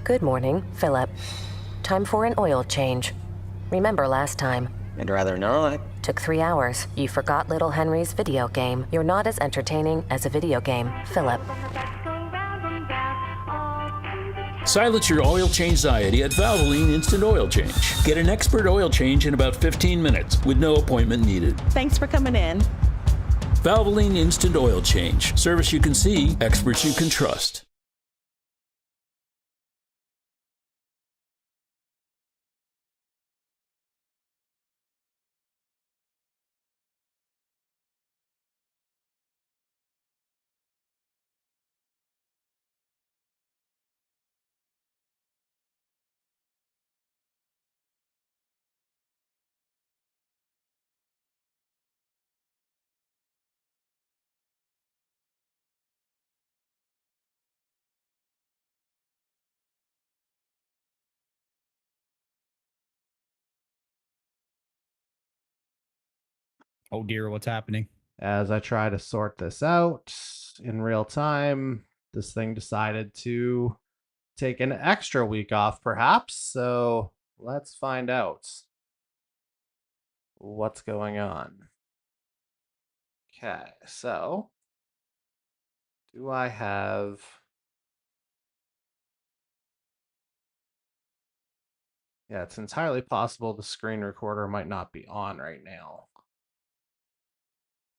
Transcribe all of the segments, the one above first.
Good morning, Philip. Time for an oil change. Remember last time? I'd rather not. Took 3 hours. You forgot little Henry's video game. You're not as entertaining as a video game, Philip. Silence your oil change anxiety at Valvoline Instant Oil Change. Get an expert oil change in about 15 minutes with no appointment needed. Thanks for coming in. Valvoline Instant Oil Change. Service you can see, experts you can trust. Oh dear, what's happening? As I try to sort this out in real time, this thing decided to take an extra week off, perhaps. So let's find out what's going on. Okay, so do I have... Yeah, it's entirely possible the screen recorder might not be on right now.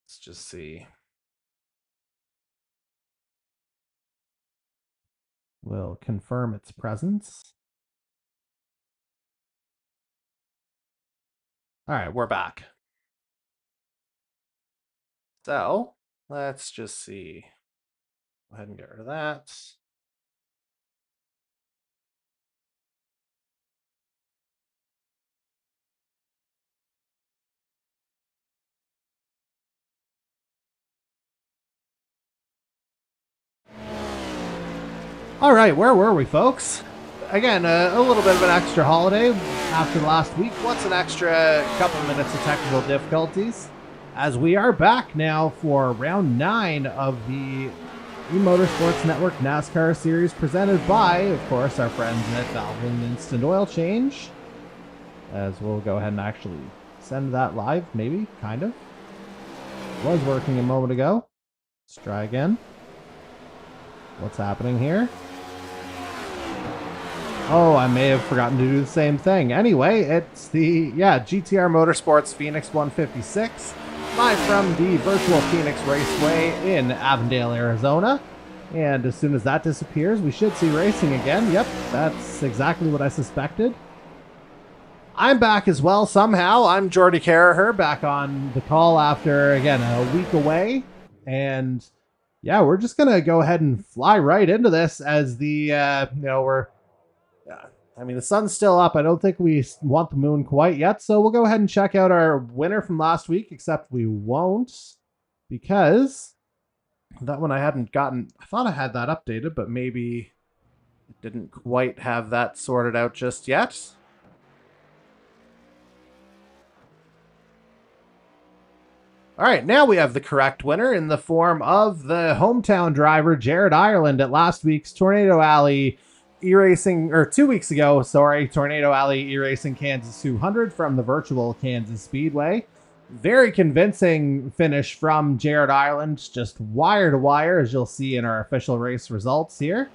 Let's just see. We'll confirm its presence. All right, we're back. So let's just see. Go ahead and get rid of that. All right, where were we, folks? Again, a little bit of an extra holiday after the last week. What's an extra couple minutes of technical difficulties? As we are back now for round 9 of the E-Motorsports Network NASCAR Series, presented by, of course, our friends at Valvoline Instant Oil Change. As we'll go ahead and actually send that live, maybe, kind of. Was working a moment ago. Let's try again. What's happening here? Oh, I may have forgotten to do the same thing. Anyway, it's the, GTR Motorsports Phoenix 156, live from the virtual Phoenix Raceway in Avondale, Arizona. And as soon as that disappears, we should see racing again. Yep, that's exactly what I suspected. I'm back as well somehow. I'm Jordy Carraher, back on the call after, again, a week away. And yeah, we're just going to go ahead and fly right into this as the, the sun's still up. I don't think we want the moon quite yet. So we'll go ahead and check out our winner from last week, except we won't, because that one I hadn't gotten. I thought I had that updated, but maybe it didn't quite have that sorted out just yet. All right, now we have the correct winner in the form of the hometown driver, Jared Ireland, at last week's Tornado Alley E-Racing, or 2 weeks ago, Tornado Alley E-Racing Kansas 200 from the virtual Kansas Speedway. Very convincing finish from Jared Ireland, just wire to wire, as you'll see in our official race results here.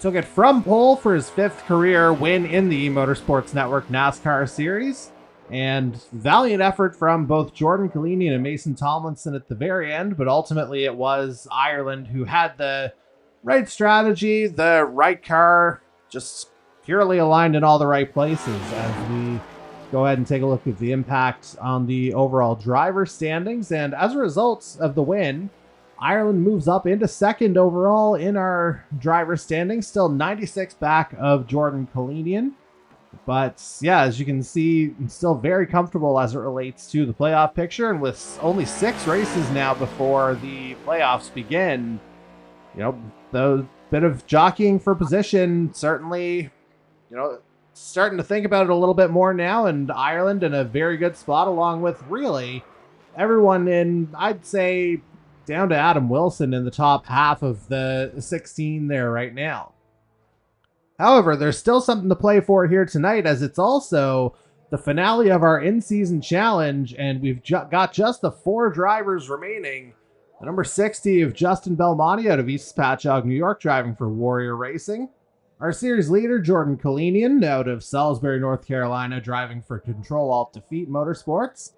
Took it from pole for his 5th career win in the E-Motorsports Network NASCAR Series. And valiant effort from both Jordan Kalinian and Mason Tomlinson at the very end, but ultimately it was Ireland who had the right strategy, the right car, just purely aligned in all the right places. As we go ahead and take a look at the impact on the overall driver standings, and as a result of the win, Ireland moves up into 2nd overall in our driver standings, still 96 back of Jordan Kalinian. But yeah, as you can see, I'm still very comfortable as it relates to the playoff picture. And with only 6 races now before the playoffs begin, the bit of jockeying for position, certainly, starting to think about it a little bit more now. And Ireland in a very good spot, along with really everyone in, I'd say, down to Adam Wilson in the top half of the 16 there right now. However, there's still something to play for here tonight, as it's also the finale of our in-season challenge, and we've got just the 4 drivers remaining. The number 60 of Justin Belmonte out of East Patchogue, New York, driving for Warrior Racing. Our series leader, Jordan Kalinian, out of Salisbury, North Carolina, driving for Control Alt Defeat Motorsports.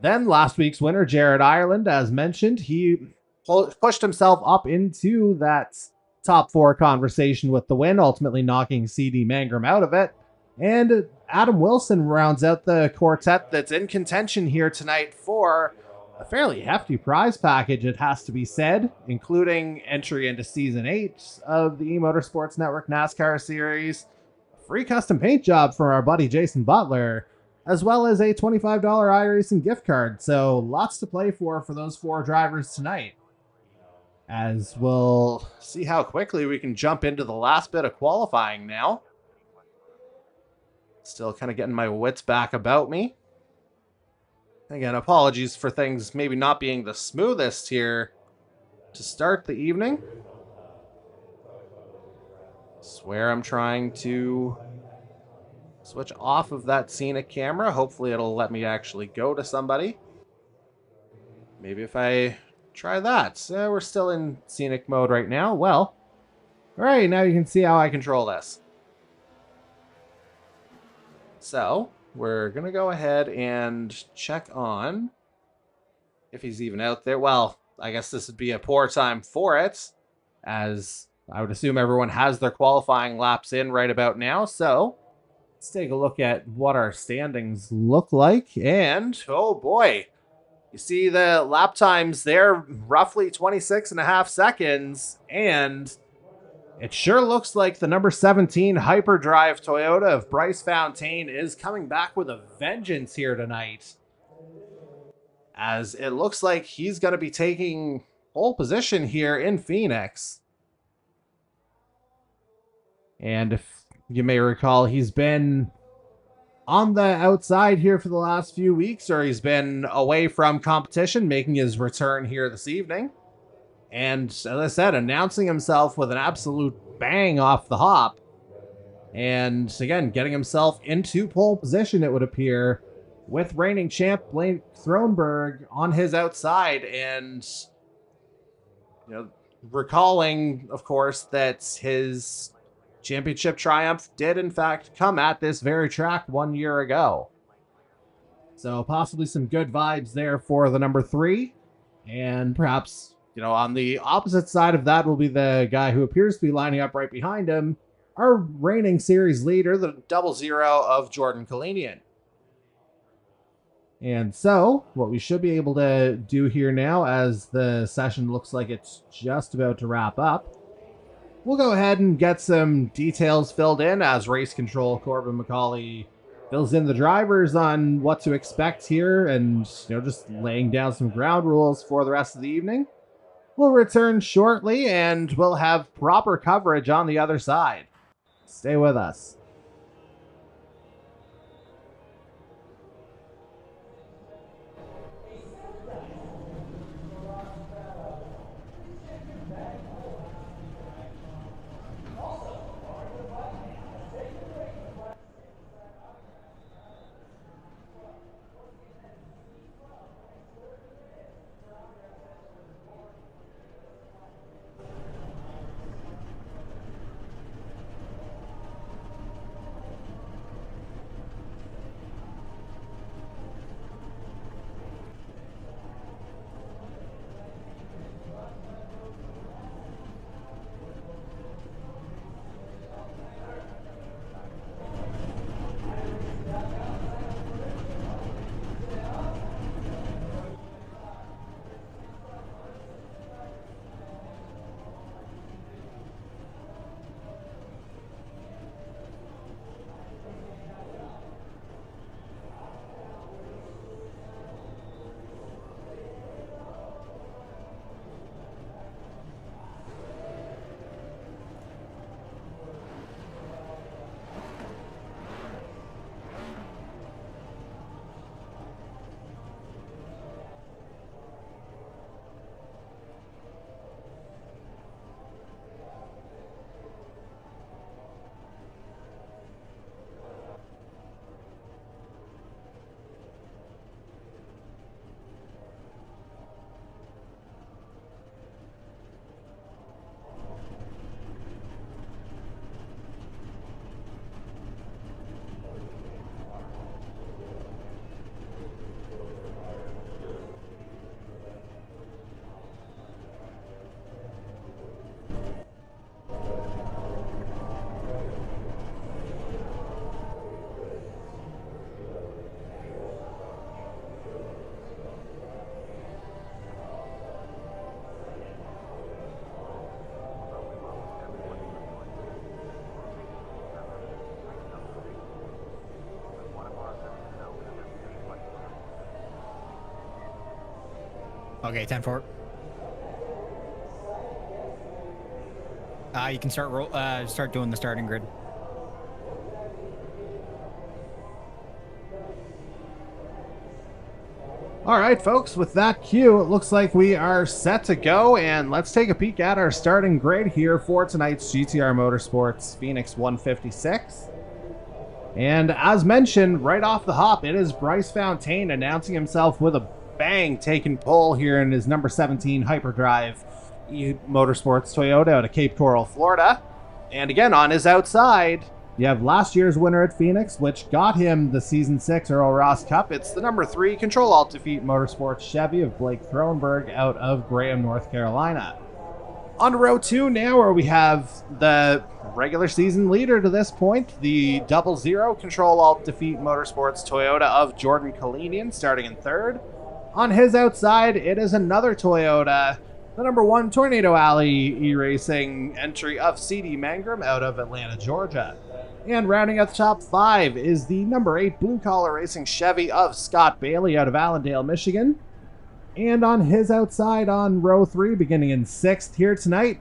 Then last week's winner, Jared Ireland, as mentioned, he pushed himself up into that top 4 conversation with the win, ultimately knocking CD Mangrum out of it. And Adam Wilson rounds out the quartet that's in contention here tonight for a fairly hefty prize package, it has to be said, including entry into Season 8 of the E-Motorsports Network NASCAR Series, a free custom paint job from our buddy Jason Butler, as well as a $25 iRacing gift card. So lots to play for those 4 drivers tonight, as we'll see how quickly we can jump into the last bit of qualifying now. Still kind of getting my wits back about me. Again, apologies for things maybe not being the smoothest here to start the evening. Swear I'm trying to switch off of that scenic camera. Hopefully it'll let me actually go to somebody. Maybe if I try that. So we're still in scenic mode right now. Well, all right, now you can see how I control this. So we're going to go ahead and check on if he's even out there. Well, I guess this would be a poor time for it, as I would assume everyone has their qualifying laps in right about now. So let's take a look at what our standings look like. And, oh boy, you see the lap times there, roughly 26.5 seconds. And it sure looks like the number 17 Hyperdrive Toyota of Bryce Fontaine is coming back with a vengeance here tonight, as it looks like he's going to be taking pole position here in Phoenix. And if you may recall, he's been on the outside here for the last few weeks, or he's been away from competition, making his return here this evening. And as I said, announcing himself with an absolute bang off the hop. And again, getting himself into pole position, it would appear, with reigning champ Blake Thronberg on his outside. And, you know, recalling, of course, that his championship triumph did, in fact, come at this very track 1 year ago. So possibly some good vibes there for the number 3. And perhaps, you know, on the opposite side of that will be the guy who appears to be lining up right behind him, our reigning series leader, the 00 of Jordan Kalinian. And so, what we should be able to do here now, as the session looks like it's just about to wrap up, we'll go ahead and get some details filled in as race control Corbin McCauley fills in the drivers on what to expect here, and, you know, just laying down some ground rules for the rest of the evening. We'll return shortly, and we'll have proper coverage on the other side. Stay with us. Okay, 10-4. You can start doing the starting grid. All right, folks, with that cue, it looks like we are set to go, and let's take a peek at our starting grid here for tonight's GTR Motorsports Phoenix 156. And as mentioned, right off the hop, it is Bryce Fontaine announcing himself with a bang, taking pole here in his number 17 Hyperdrive E-Motorsports Toyota out of Cape Coral, Florida. And again, on his outside, you have last year's winner at Phoenix, which got him the Season 6 Earl Ross Cup. It's the number 3 Control-Alt-Defeat Motorsports Chevy of Blake Thronberg out of Graham, North Carolina. On to row 2 now, where we have the regular season leader to this point, the 00 Control-Alt-Defeat Motorsports Toyota of Jordan Kalinian, starting in 3rd. On his outside, it is another Toyota, the number 1 Tornado Alley E-Racing entry of C.D. Mangrum out of Atlanta, Georgia. And rounding out the top 5 is the number 8 Blue Collar Racing Chevy of Scott Bailey out of Allendale, Michigan. And on his outside on row 3, beginning in 6th here tonight,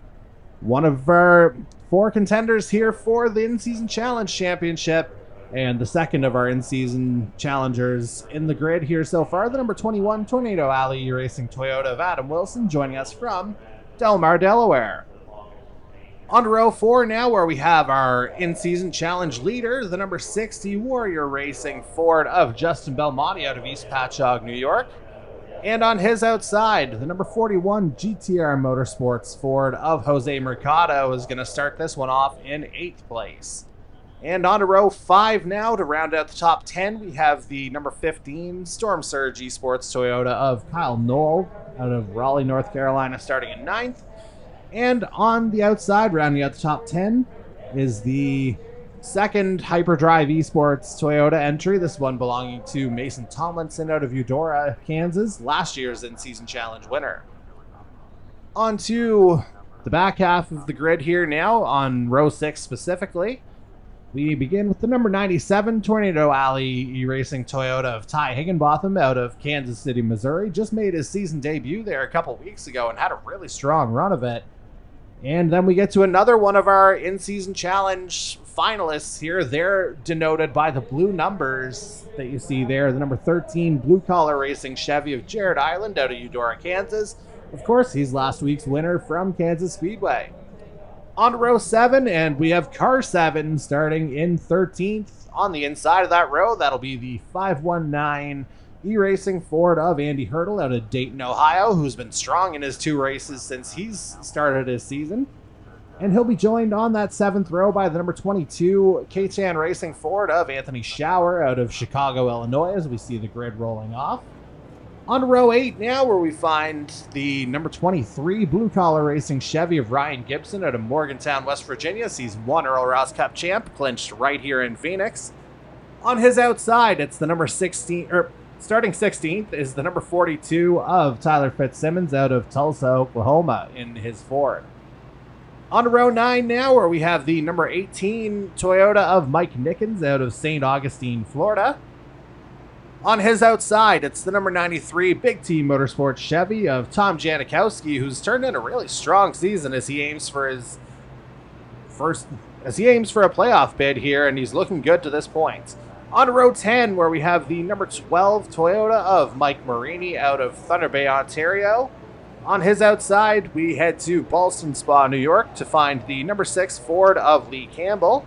one of our 4 contenders here for the In-Season Challenge Championship, and the second of our in-season challengers in the grid here so far, the number 21 Tornado Alley Racing Toyota of Adam Wilson, joining us from Del Mar, Delaware. On to row 4 now, where we have our in-season challenge leader, the number 60 Warrior Racing Ford of Justin Belmonte out of East Patchogue, New York. And on his outside, the number 41 GTR Motorsports Ford of Jose Mercado is going to start this one off in 8th place. And on to row 5 now, to round out the top 10, we have the number 15 Storm Surge Esports Toyota of Kyle Knoll out of Raleigh, North Carolina, starting in 9th. And on the outside, rounding out the top 10, is the second Hyperdrive Esports Toyota entry, this one belonging to Mason Tomlinson out of Eudora, Kansas, last year's in-season challenge winner. On to the back half of the grid here now, on row 6 specifically. We begin with the number 97 Tornado Alley E-Racing Toyota of Ty Higginbotham out of Kansas City, Missouri. Just made his season debut there a couple weeks ago and had a really strong run of it. And then we get to another one of our in-season challenge finalists here. They're denoted by the blue numbers that you see there. The number 13 Blue Collar Racing Chevy of Jared Island out of Eudora, Kansas. Of course, he's last week's winner from Kansas Speedway. On to row 7, and we have car 7 starting in 13th. On the inside of that row, that'll be the 519 E-Racing Ford of Andy Hurdle out of Dayton, Ohio, who's been strong in his 2 races since he's started his season. And he'll be joined on that 7th row by the number 22 K-Chan Racing Ford of Anthony Schauer out of Chicago, Illinois, as we see the grid rolling off. On to row 8 now, where we find the number 23 Blue Collar Racing Chevy of Ryan Gibson out of Morgantown, West Virginia. Season 1 Earl Ross Cup champ, clinched right here in Phoenix. On his outside, it's the number 16, starting 16th is the number 42 of Tyler Fitzsimmons out of Tulsa, Oklahoma in his Ford. On to row 9 now, where we have the number 18 Toyota of Mike Nickens out of St. Augustine, Florida. On his outside, it's the number 93 Big T Motorsports Chevy of Tom Janikowski, who's turned in a really strong season as he aims for a playoff bid here, and he's looking good to this point. On to row 10, where we have the number 12 Toyota of Mike Marini out of Thunder Bay, Ontario. On his outside, we head to Ballston Spa, New York, to find the number 6 Ford of Lee Campbell.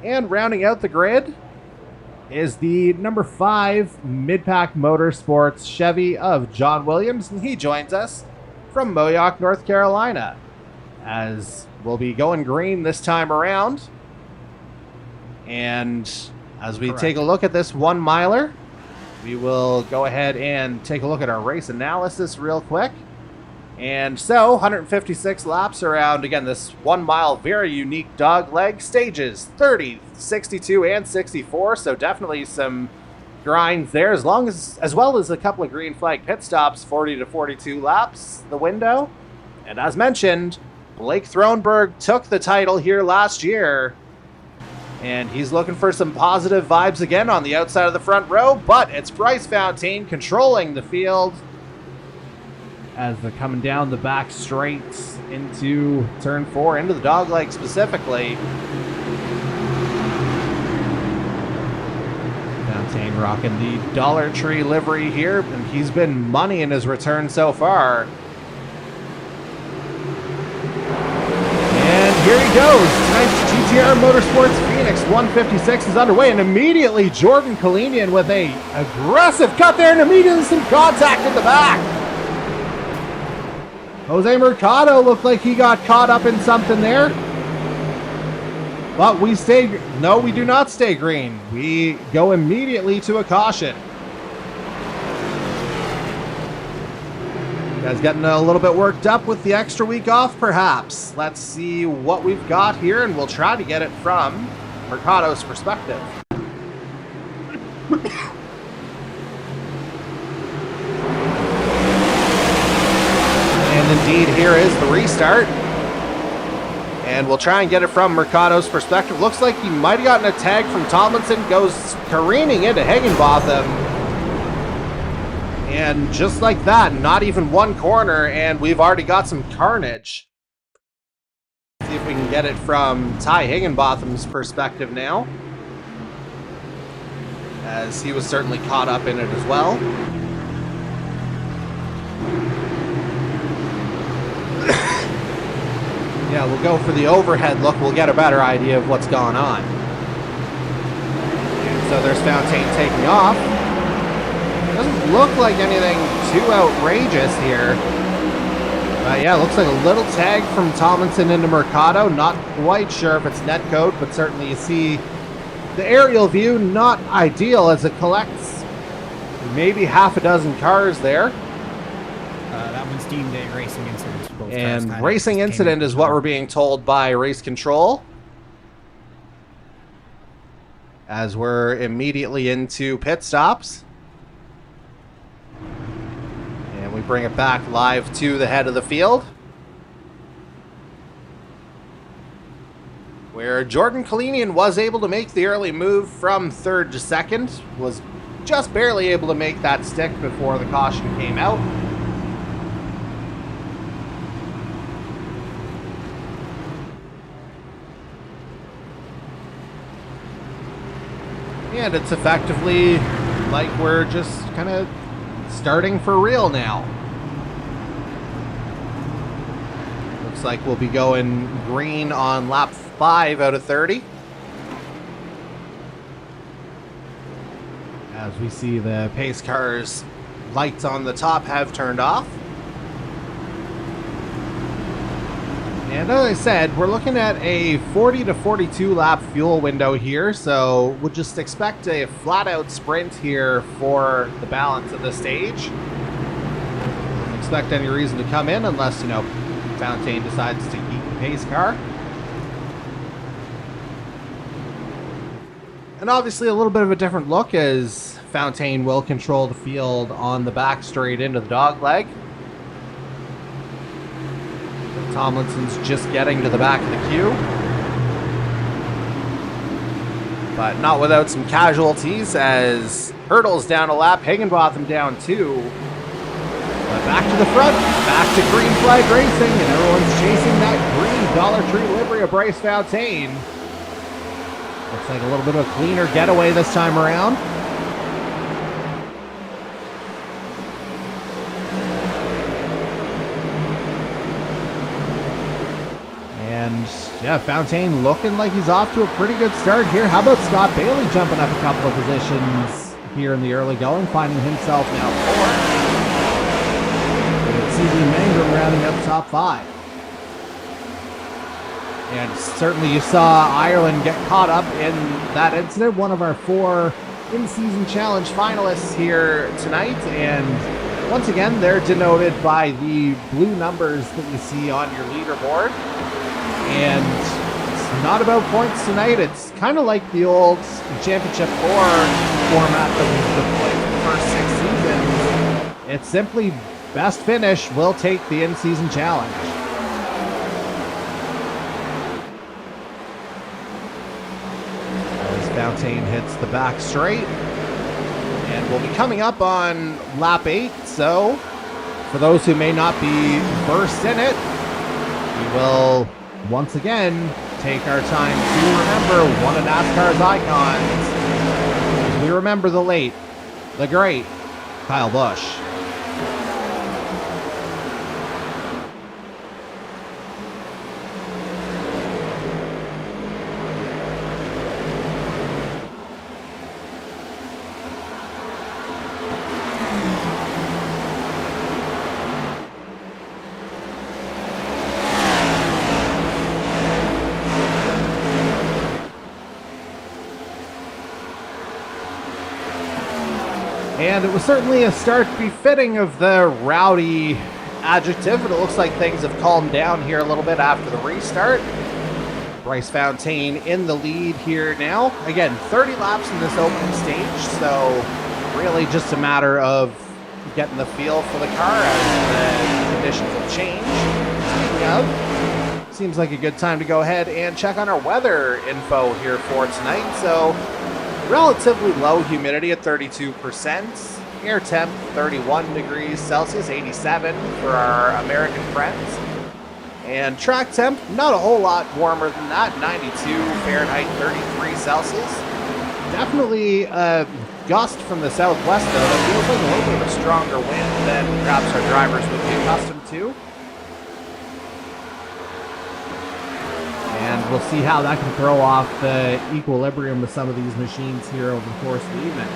And rounding out the grid is the number 5 Mid-Pack Motorsports Chevy of John Williams, and he joins us from Moyock, North Carolina, as we'll be going green this time around. And as we take a look at this 1 miler, we will go ahead and take a look at our race analysis real quick. And so, 156 laps around, again, this 1 mile, very unique dog leg, stages 30, 62, and 64, so definitely some grinds there, as well as a couple of green flag pit stops, 40 to 42 laps, the window. And as mentioned, Blake Thronberg took the title here last year, and he's looking for some positive vibes again on the outside of the front row, but it's Bryce Fontaine controlling the field. as they're coming down the back straight into turn 4, into the dogleg specifically. Fountaine rocking the Dollar Tree livery here, and he's been money in his return so far. And here he goes. Tonight's GTR Motorsports Phoenix 156 is underway, and immediately Jordan Kalinian with a aggressive cut there, and immediately some contact in the back. Jose Mercado looked like he got caught up in something there. But we do not stay green. We go immediately to a caution. You guys getting a little bit worked up with the extra week off, perhaps? Let's see what we've got here, and we'll try to get it from Mercado's perspective. And indeed, here is the restart. And we'll try and get it from Mercado's perspective. Looks like he might have gotten a tag from Tomlinson. Goes careening into Higginbotham. And just like that, not even one corner, and we've already got some carnage. See if we can get it from Ty Higginbotham's perspective now, as he was certainly caught up in it as well. Yeah, we'll go for the overhead look. We'll get a better idea of what's going on. And so there's Fountaine taking off. Doesn't look like anything too outrageous here. Yeah, looks like a little tag from Tomlinson into Mercado. Not quite sure if it's net code, but certainly you see the aerial view, not ideal as it collects maybe half a dozen cars there. That one's deemed a racing incident. Both and racing incident is what we're being told by race control, as we're immediately into pit stops. And we bring it back live to the head of the field, where Jordan Kalinian was able to make the early move from third to second, was just barely able to make that stick before the caution came out. And it's effectively like we're just kind of starting for real now. Looks like we'll be going green on lap 5 out of 30. As we see the pace cars lights on the top have turned off. And as I said, we're looking at a 40 to 42 lap fuel window here, so we'll just expect a flat out sprint here for the balance of the stage. Don't expect any reason to come in unless, Fountaine decides to eat the pace car. And obviously a little bit of a different look, as Fountaine will control the field on the back straight into the dogleg. Tomlinson's just getting to the back of the queue, but not without some casualties, as Hurdle's down a lap, Higginbotham down 2. But back to the front, back to green flag racing, and everyone's chasing that green Dollar Tree livery of Bryce Fountaine. Looks like a little bit of a cleaner getaway this time around. And yeah, Fountaine looking like he's off to a pretty good start here. How about Scott Bailey jumping up a couple of positions here in the early going, finding himself now 4th. With CB Mangrum rounding up top 5. And certainly you saw Ireland get caught up in that incident, one of our 4 in-season challenge finalists here tonight. And once again, they're denoted by the blue numbers that you see on your leaderboard. And it's not about points tonight. It's kind of like the old Championship 4 format that we've deployed for the first 6 seasons. It's simply best finish will take the in-season challenge. As Fountaine hits the back straight. And we'll be coming up on lap 8, so For those who may not be versed in it, we will once again take our time to remember one of NASCAR's icons. We remember the late, the great Kyle Busch. And it was certainly a start befitting of the rowdy adjective, but it looks like things have calmed down here a little bit after the restart. Bryce Fontaine in the lead here now. Again, 30 laps in this opening stage, so really just a matter of getting the feel for the car as the conditions will change. Speaking of, seems like a good time to go ahead and check on our weather info here for tonight. So, relatively low humidity at 32%, air temp 31 degrees Celsius, 87 for our American friends, and track temp not a whole lot warmer than that, 92 Fahrenheit, 33 Celsius. Definitely a gust from the southwest though, that feels like a little bit of a stronger wind than perhaps our drivers would be accustomed to. And we'll see how that can throw off the equilibrium with some of these machines here over the course of the evening.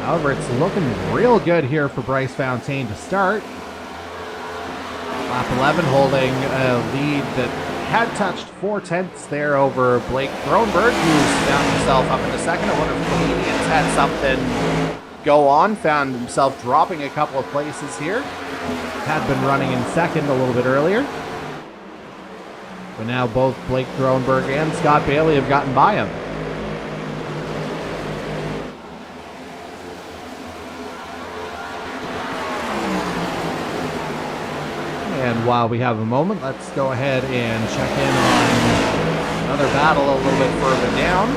However, it's looking real good here for Bryce Fontaine to start. Lap 11 holding a lead that had touched 4/10 there over Blake Thronberg, who's found himself up in the second. I wonder if the Canadians had something go on, found himself dropping a couple of places here. Had been running in second a little bit earlier. But now both Blake Thronberg and Scott Bailey have gotten by him. And while we have a moment, let's go ahead and check in on another battle a little bit further down.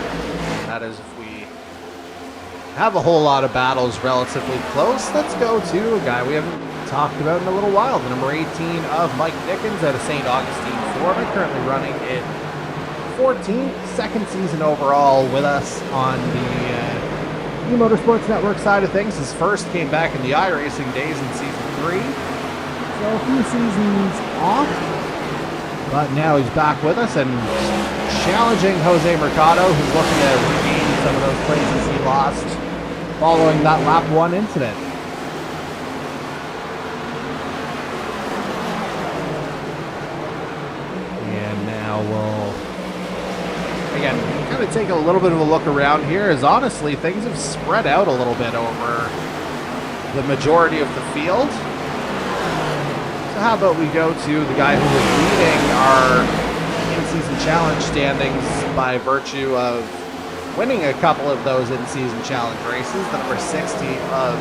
That is, if we have a whole lot of battles relatively close, let's go to a guy we haven't talked about in a little while, the number 18 of Mike Dickens out of St. Augustine, Florida, currently running in 14th, second season overall with us on the E-Motorsports Network side of things. His first came back in the iRacing days in season 3, so a few seasons off, but now he's back with us and challenging Jose Mercado, who's looking to regain some of those places he lost following that lap 1 incident. We'll again kind of take a little bit of a look around here, as honestly things have spread out a little bit over the majority of the field. So how about we go to the guy who was leading our in-season challenge standings by virtue of winning a couple of those in-season challenge races, the number 60 of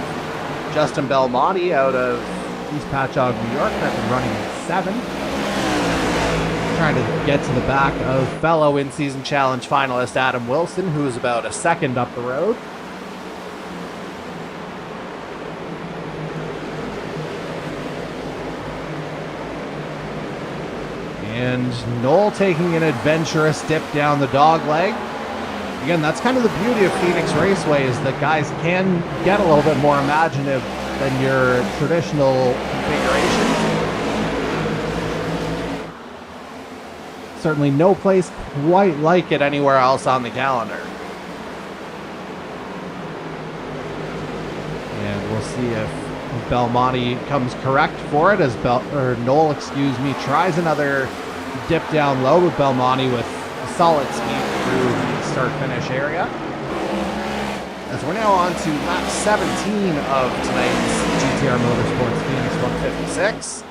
Justin Belmonte out of East Patchogue, New York, that's been running in 7th. Trying to get to the back of fellow in-season challenge finalist Adam Wilson, who is about a second up the road. And Noel taking an adventurous dip down the dog leg. Again, that's kind of the beauty of Phoenix Raceway, is that guys can get a little bit more imaginative than your traditional configuration. Certainly no place quite like it anywhere else on the calendar. And we'll see if Belmonte comes correct for it as Noel, tries another dip down low with Belmonte with solid speed through the start-finish area. As we're now on to lap 17 of tonight's GTR Motorsports Phoenix 156.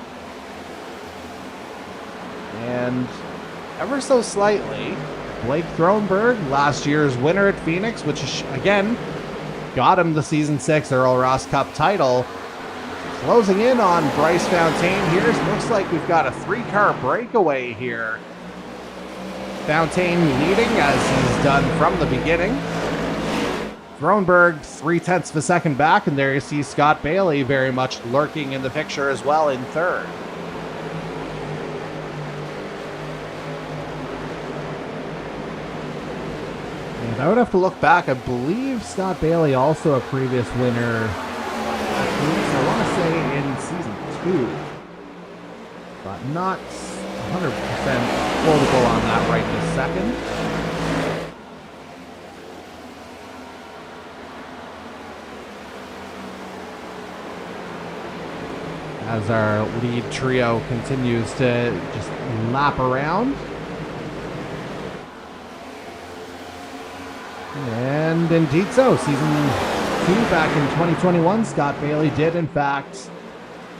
And ever so slightly, Blake Thronberg, last year's winner at Phoenix, which again got him the Season 6 Earl Ross Cup title, closing in on Bryce Fontaine here. It looks like we've got a 3-car breakaway here. Fontaine leading, as he's done from the beginning. Thronberg 0.3 of a second back, and there you see Scott Bailey very much lurking in the picture as well in third. And I would have to look back. I believe Scott Bailey also a previous winner. I want to say in season 2, but not 100% quotable on that right this second. As our lead trio continues to just lap around. And indeed so, season 2 back in 2021, Scott Bailey did in fact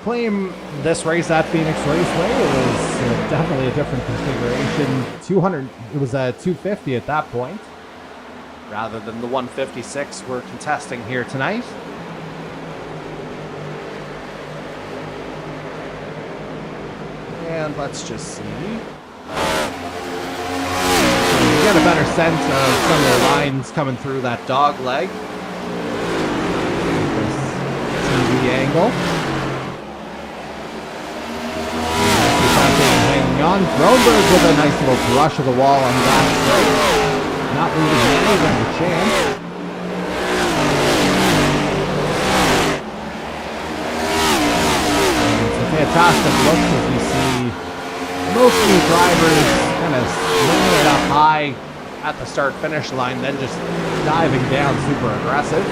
claim this race at Phoenix Raceway. It was definitely a different configuration. It was a 250 at that point, rather than the 156 we're contesting here tonight. And let's just see. You get a better sense of some of the lines coming through that dog leg. This TV angle. Hanging on. Thronberg with a nice little brush of the wall on the back straight. Not leaving any of them a chance. Fantastic looks as you see most of the drivers kind of swinging it up high at the start-finish line, then just diving down super aggressive.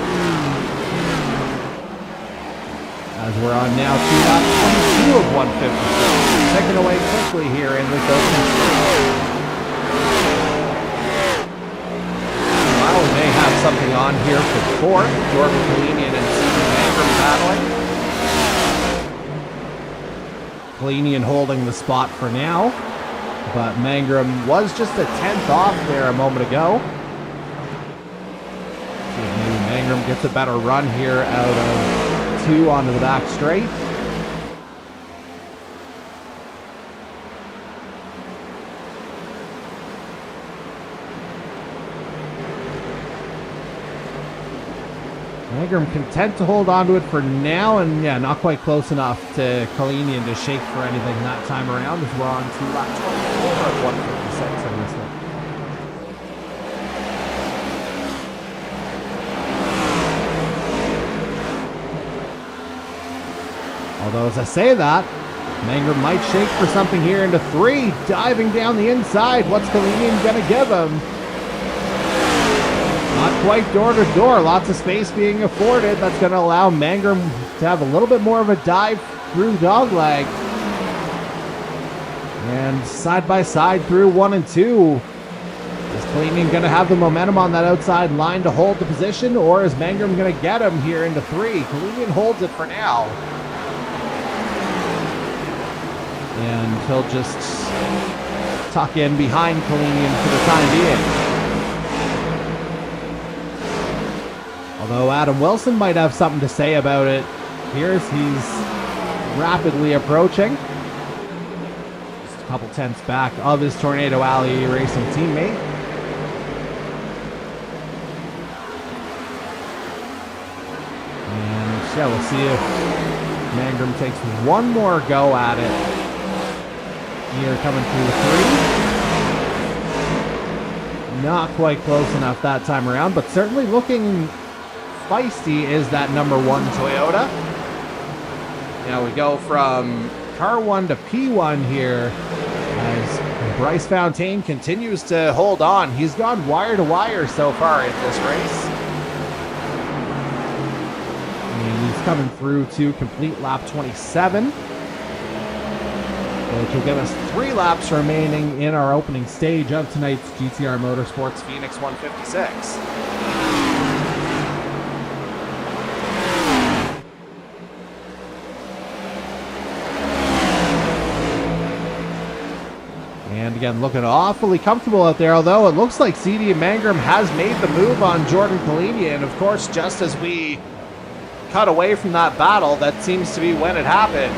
As we're on now to lap 22 of 156, taken away quickly here in this opening stage. Well, we may have something on here for fourth. Jordan Kalinian and Stephen Mangrum battling. Kalinian holding the spot for now, but Mangrum was just a 10th off there a moment ago. See if maybe Mangrum gets a better run here out of 2 onto the back straight. Mangrum content to hold on to it for now, and yeah, not quite close enough to Kalinian to shake for anything that time around, as we're on to lap 24 of 156 on this one. Although as I say that, Mangrum might shake for something here into 3, diving down the inside. What's Kalinian gonna give him? Not quite door to door. Lots of space being afforded. That's going to allow Mangrum to have a little bit more of a dive through dogleg. And side by side through 1 and 2. Is Kalinian going to have the momentum on that outside line to hold the position, or is Mangrum going to get him here into 3? Kalinian holds it for now. And he'll just tuck in behind Kalinian for the time being. Although Adam Wilson might have something to say about it here as he's rapidly approaching. Just a couple tenths back of his Tornado Alley Racing teammate. And yeah, we'll see if Mangrum takes one more go at it. Here coming through 3. Not quite close enough that time around, but certainly looking feisty is that number 1 Toyota. Now we go from car 1 to P1 here as Bryce Fontaine continues to hold on. He's gone wire to wire so far in this race. And he's coming through to complete lap 27, which will give us 3 laps remaining in our opening stage of tonight's GTR Motorsports Phoenix 156. And again, looking awfully comfortable out there, although it looks like CD Mangrum has made the move on Jordan Kalinian. And of course, just as we cut away from that battle, that seems to be when it happened.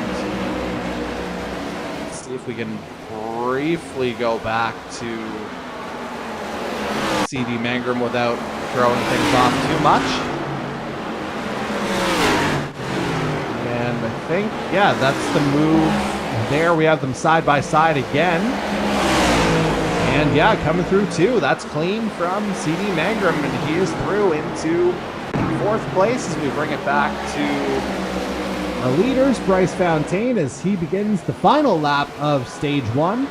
Let's see if we can briefly go back to CD Mangrum without throwing things off too much. And I think, yeah, that's the move there. We have them side by side again. And yeah, coming through too. That's clean from CD Mangrum, and he is through into 4th place as we bring it back to our leaders, Bryce Fontaine, as he begins the final lap of stage 1.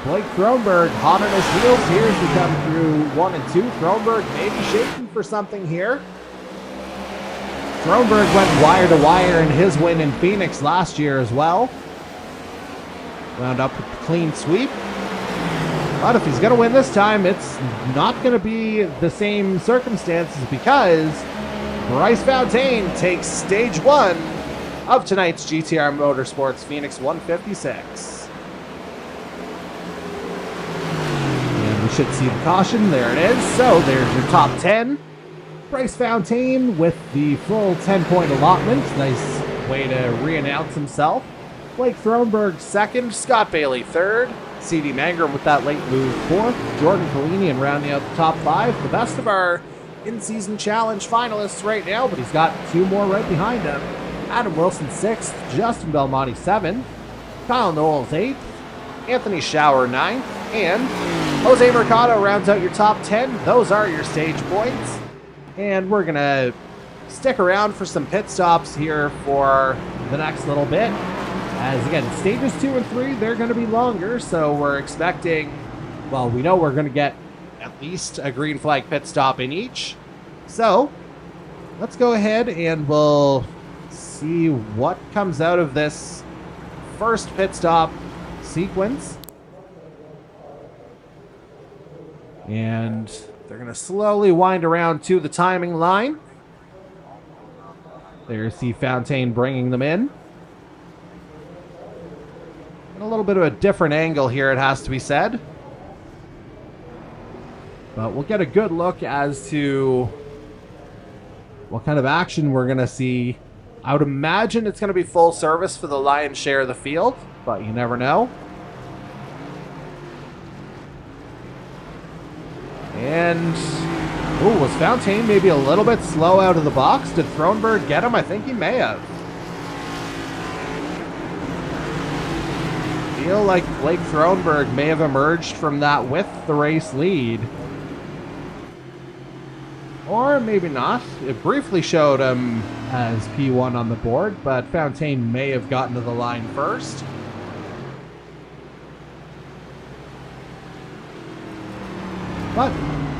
Blake Thronberg hot on his heels here as we come through 1 and 2. Thronberg maybe shaking for something here. Thronberg went wire to wire in his win in Phoenix last year as well. Wound up with a clean sweep. But if he's going to win this time, it's not going to be the same circumstances because Bryce Fontaine takes stage 1 of tonight's GTR Motorsports Phoenix 156. We should see the caution. There it is. So there's your top 10. Bryce Fontaine with the full 10-point allotment. Nice way to re-announce himself. Blake Thronberg 2nd. Scott Bailey 3rd. CD Mangrum with that late move 4th. Jordan Collinian rounding out the top 5. The best of our in-season challenge finalists right now, but he's got 2 more right behind him. Adam Wilson 6th. Justin Belmonte 7th. Kyle Knowles 8th. Anthony Schauer 9th. And Jose Mercado rounds out your top 10. Those are your stage points. And we're going to stick around for some pit stops here for the next little bit. As again, stages 2 and 3, they're going to be longer. So we're expecting, well, we know we're going to get at least a green flag pit stop in each. So let's go ahead and we'll see what comes out of this first pit stop sequence. And they're going to slowly wind around to the timing line. There's C. Fontaine bringing them in. And a little bit of a different angle here, it has to be said. But we'll get a good look as to what kind of action we're going to see. I would imagine it's going to be full service for the lion's share of the field, but you never know. And, ooh, was Fontaine maybe a little bit slow out of the box? Did Thronberg get him? I think he may have. Feel like Blake Thronberg may have emerged from that with the race lead. Or maybe not. It briefly showed him as P1 on the board, but Fontaine may have gotten to the line first. But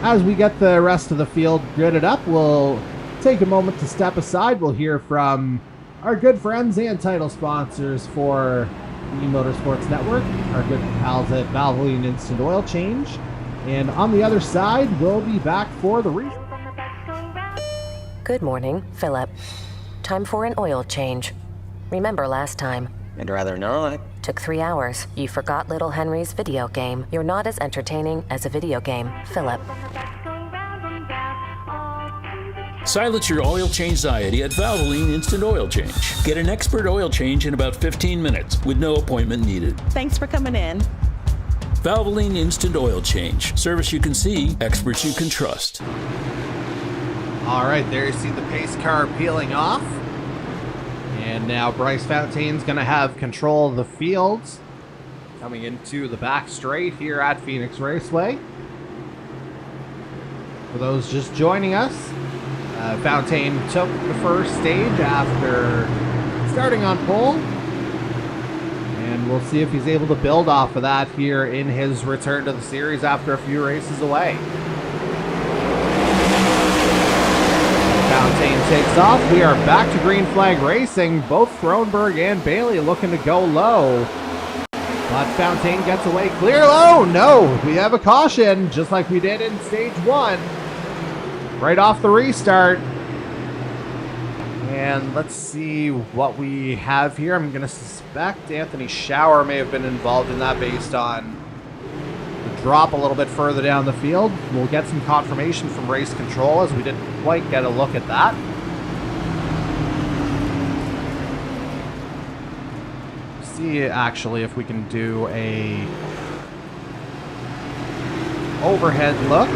as we get the rest of the field gridded up, we'll take a moment to step aside. We'll hear from our good friends and title sponsors for the E-Motorsports Network, our good pals at Valvoline Instant Oil Change. And on the other side, we'll be back for the Good morning, Philip. Time for an oil change. Remember last time? I'd rather not. Took 3 hours. You forgot Little Henry's video game. You're not as entertaining as a video game, Philip. Silence your oil change anxiety at Valvoline Instant Oil Change. Get an expert oil change in about 15 minutes with no appointment needed. Thanks for coming in. Valvoline Instant Oil Change. Service you can see, experts you can trust. All right, there you see the pace car peeling off. And now Bryce Fontaine's going to have control of the fields. Coming into the back straight here at Phoenix Raceway. For those just joining us, Fontaine took the first stage after starting on pole. And we'll see if he's able to build off of that here in his return to the series after a few races away. Fontaine takes off. We are back to green flag racing. Both Thronberg and Bailey looking to go low. But Fontaine gets away clear. Oh, no. We have a caution, just like we did in stage 1. Right off the restart. And let's see what we have here. I'm going to suspect Anthony Schauer may have been involved in that based on the drop a little bit further down the field. We'll get some confirmation from race control as we didn't quite get a look at that. See actually if we can do a overhead look.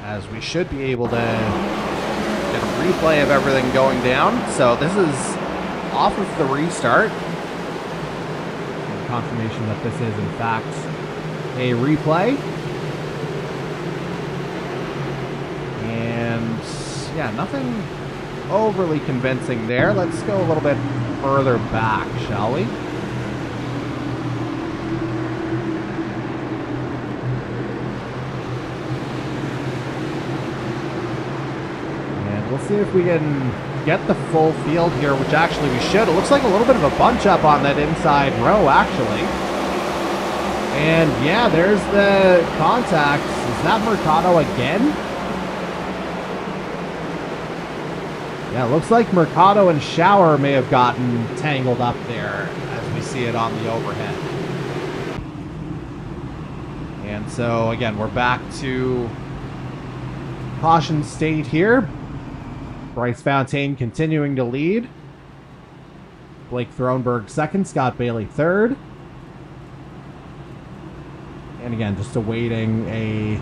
as we should be able to get a replay of everything going down. So this is off of the restart. And confirmation that this is in fact a replay. And yeah, nothing overly convincing there. Let's go a little bit further back, shall we? And we'll see if we can get the full field here, which actually we should. It looks like a little bit of a bunch up on that inside row, actually. And yeah, there's the contact. Is that Mercado again? Yeah, it looks like Mercado and Shower may have gotten tangled up there as we see it on the overhead. And so, again, we're back to caution state here. Bryce Fontaine continuing to lead. Blake Thronberg second, Scott Bailey third. And again, just awaiting a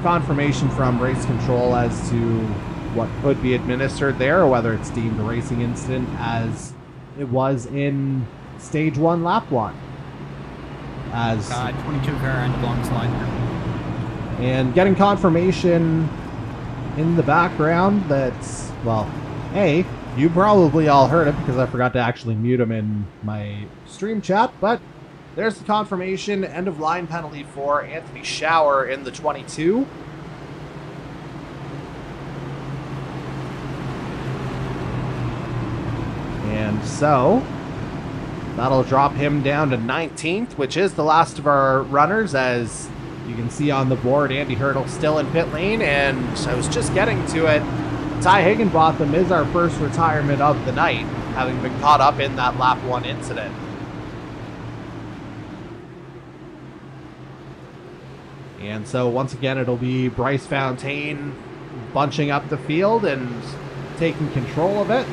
confirmation from race control as to what could be administered there, or whether it's deemed a racing incident as it was in stage 1, lap 1. As 22 car and along the line there. And getting confirmation in the background that, well, A, you probably all heard it because I forgot to actually mute him in my stream chat, but there's the confirmation, end of line penalty for Anthony Shower in the 22. And so that'll drop him down to 19th, which is the last of our runners. As you can see on the board, Andy Hurdle still in pit lane, and I was just getting to it. Ty Higginbotham is our first retirement of the night, having been caught up in that lap 1 incident. And so once again, it'll be Bryce Fontaine bunching up the field and taking control of it.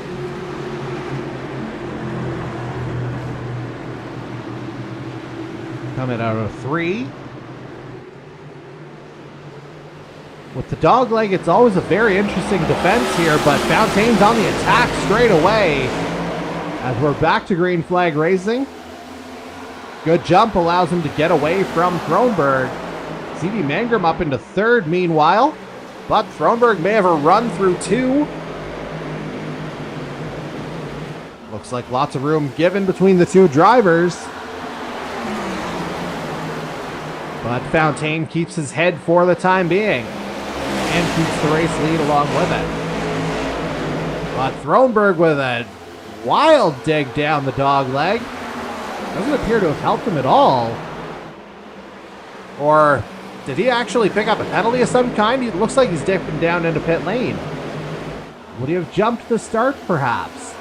Coming out of 3. With the dog leg, it's always a very interesting defense here, but Fontaine's on the attack straight away as we're back to green flag racing. Good jump allows him to get away from Thronberg. CD Mangrum up into 3rd meanwhile, but Thronberg may have a run through 2. Looks like lots of room given between the two drivers. But Fontaine keeps his head for the time being and keeps the race lead along with it. But Thronberg with a wild dig down the dog leg. Doesn't appear to have helped him at all. Or did he actually pick up a penalty of some kind? It looks like he's dipping down into pit lane. Would he have jumped the start, perhaps?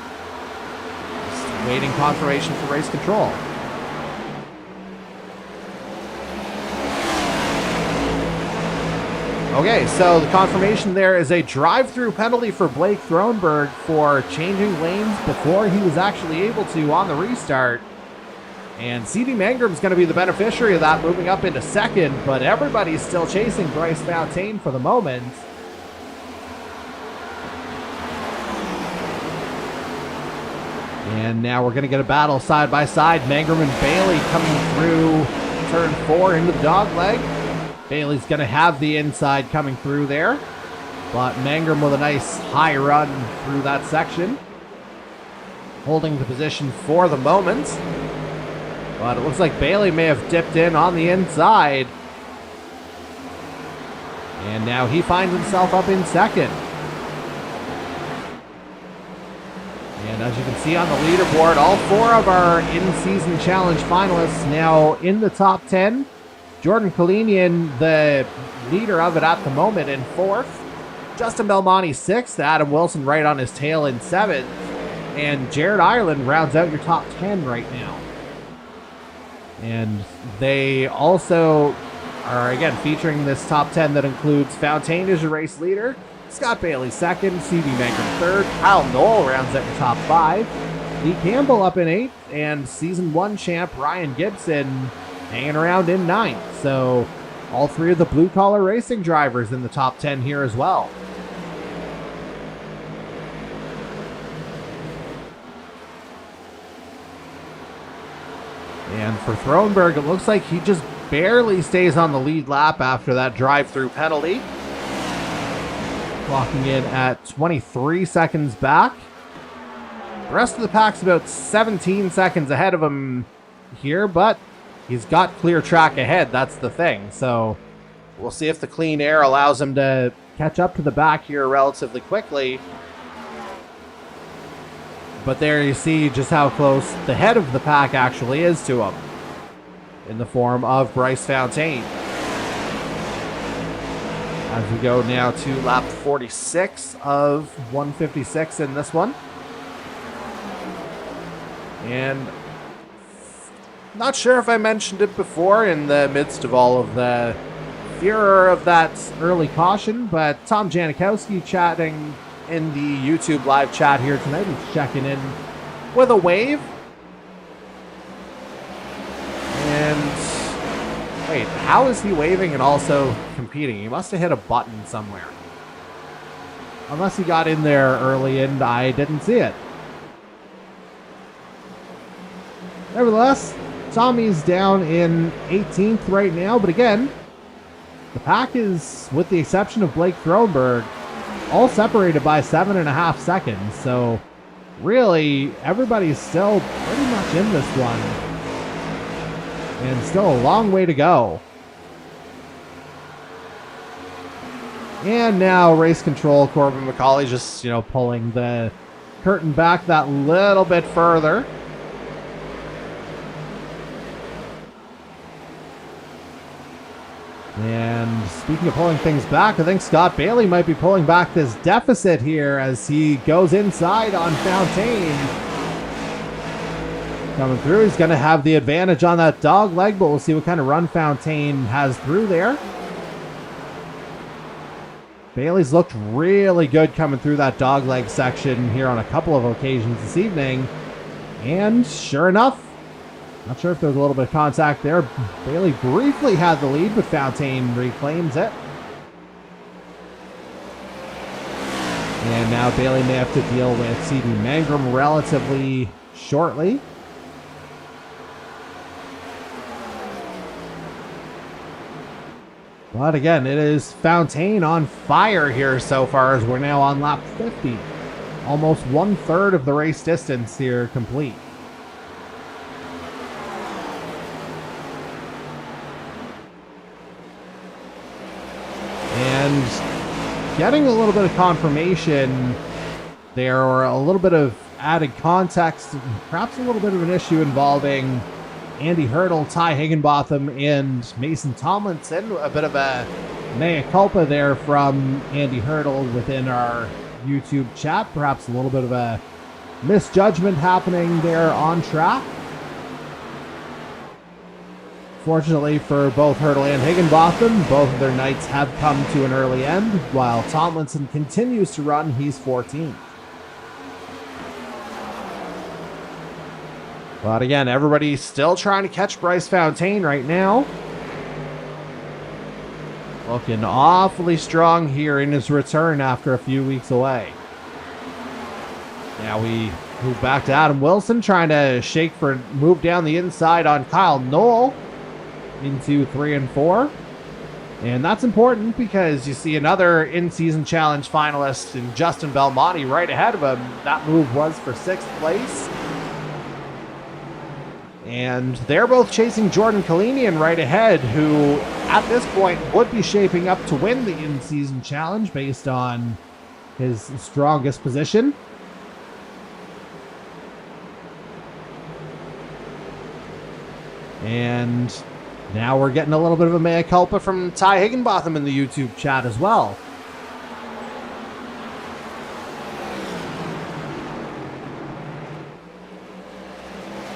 Just waiting confirmation for race control. Okay, so the confirmation there is a drive-through penalty for Blake Thronberg for changing lanes before he was actually able to on the restart. And CD Mangrum's going to be the beneficiary of that, moving up into 2nd, but everybody's still chasing Bryce Fontaine for the moment. And now we're going to get a battle side by side. Mangrum and Bailey coming through turn 4 into the dog leg. Bailey's going to have the inside coming through there, but Mangrum with a nice high run through that section, holding the position for the moment. But it looks like Bailey may have dipped in on the inside, and now he finds himself up in 2nd. And as you can see on the leaderboard, all 4 of our in-season challenge finalists now in the top 10. Jordan Kalinian, the leader of it at the moment, in 4th. Justin Belmonte 6th. Adam Wilson right on his tail in 7th. And Jared Ireland rounds out your top 10 right now. And they also are, again, featuring this top 10 that includes Fontaine as your race leader, Scott Bailey 2nd, C.B. Mangrum 3rd, Kyle Knoll rounds out your top 5, Lee Campbell up in 8th, and Season 1 champ Ryan Gibson hanging around in 9th. So all three of the blue-collar racing drivers in the top 10 here as well. And for Thronberg, it looks like he just barely stays on the lead lap after that drive-through penalty. Clocking in at 23 seconds back. The rest of the pack's about 17 seconds ahead of him here, but he's got clear track ahead, that's the thing. So we'll see if the clean air allows him to catch up to the back here relatively quickly. But there you see just how close the head of the pack actually is to him, in the form of Bryce Fontaine. As we go now to lap 46 of 156 in this one. And not sure if I mentioned it before in the midst of all of the furor of that early caution, but Tom Janikowski chatting in the YouTube live chat here tonight. He's checking in with a wave. And wait, how is he waving and also competing? He must have hit a button somewhere. Unless he got in there early and I didn't see it. Nevertheless, Tommy's down in 18th right now, but again, the pack is, with the exception of Blake Thronberg, all separated by 7.5 seconds. So really, everybody's still pretty much in this one. And still a long way to go. And now race control, Corbin McCauley just, pulling the curtain back that little bit further. And speaking of pulling things back, I think Scott Bailey might be pulling back this deficit here as he goes inside on Fontaine. Coming through, he's going to have the advantage on that dog leg, but we'll see what kind of run Fontaine has through there. Bailey's looked really good coming through that dog leg section here on a couple of occasions this evening. And sure enough, not sure if there was a little bit of contact there. Bailey briefly had the lead, but Fontaine reclaims it. And now Bailey may have to deal with C.D. Mangrum relatively shortly. But again, it is Fontaine on fire here so far as we're now on lap 50. Almost 1/3 of the race distance here complete. And getting a little bit of confirmation there, or a little bit of added context, perhaps a little bit of an issue involving Andy Hurdle, Ty Higginbotham, and Mason Tomlinson. A bit of a mea culpa there from Andy Hurdle within our YouTube chat. Perhaps a little bit of a misjudgment happening there on track. Fortunately for both Hurdle and Higginbotham, both of their nights have come to an early end, while Tomlinson continues to run. He's 14th. But again, everybody's still trying to catch Bryce Fontaine right now. Looking awfully strong here in his return after a few weeks away. Now we move back to Adam Wilson, trying to move down the inside on Kyle Knoll into 3 and 4. And that's important because you see another in-season challenge finalist in Justin Belmonte right ahead of him. That move was for 6th place. And they're both chasing Jordan Kalinian right ahead, who at this point would be shaping up to win the in-season challenge based on his strongest position. And now we're getting a little bit of a mea culpa from Ty Higginbotham in the YouTube chat as well.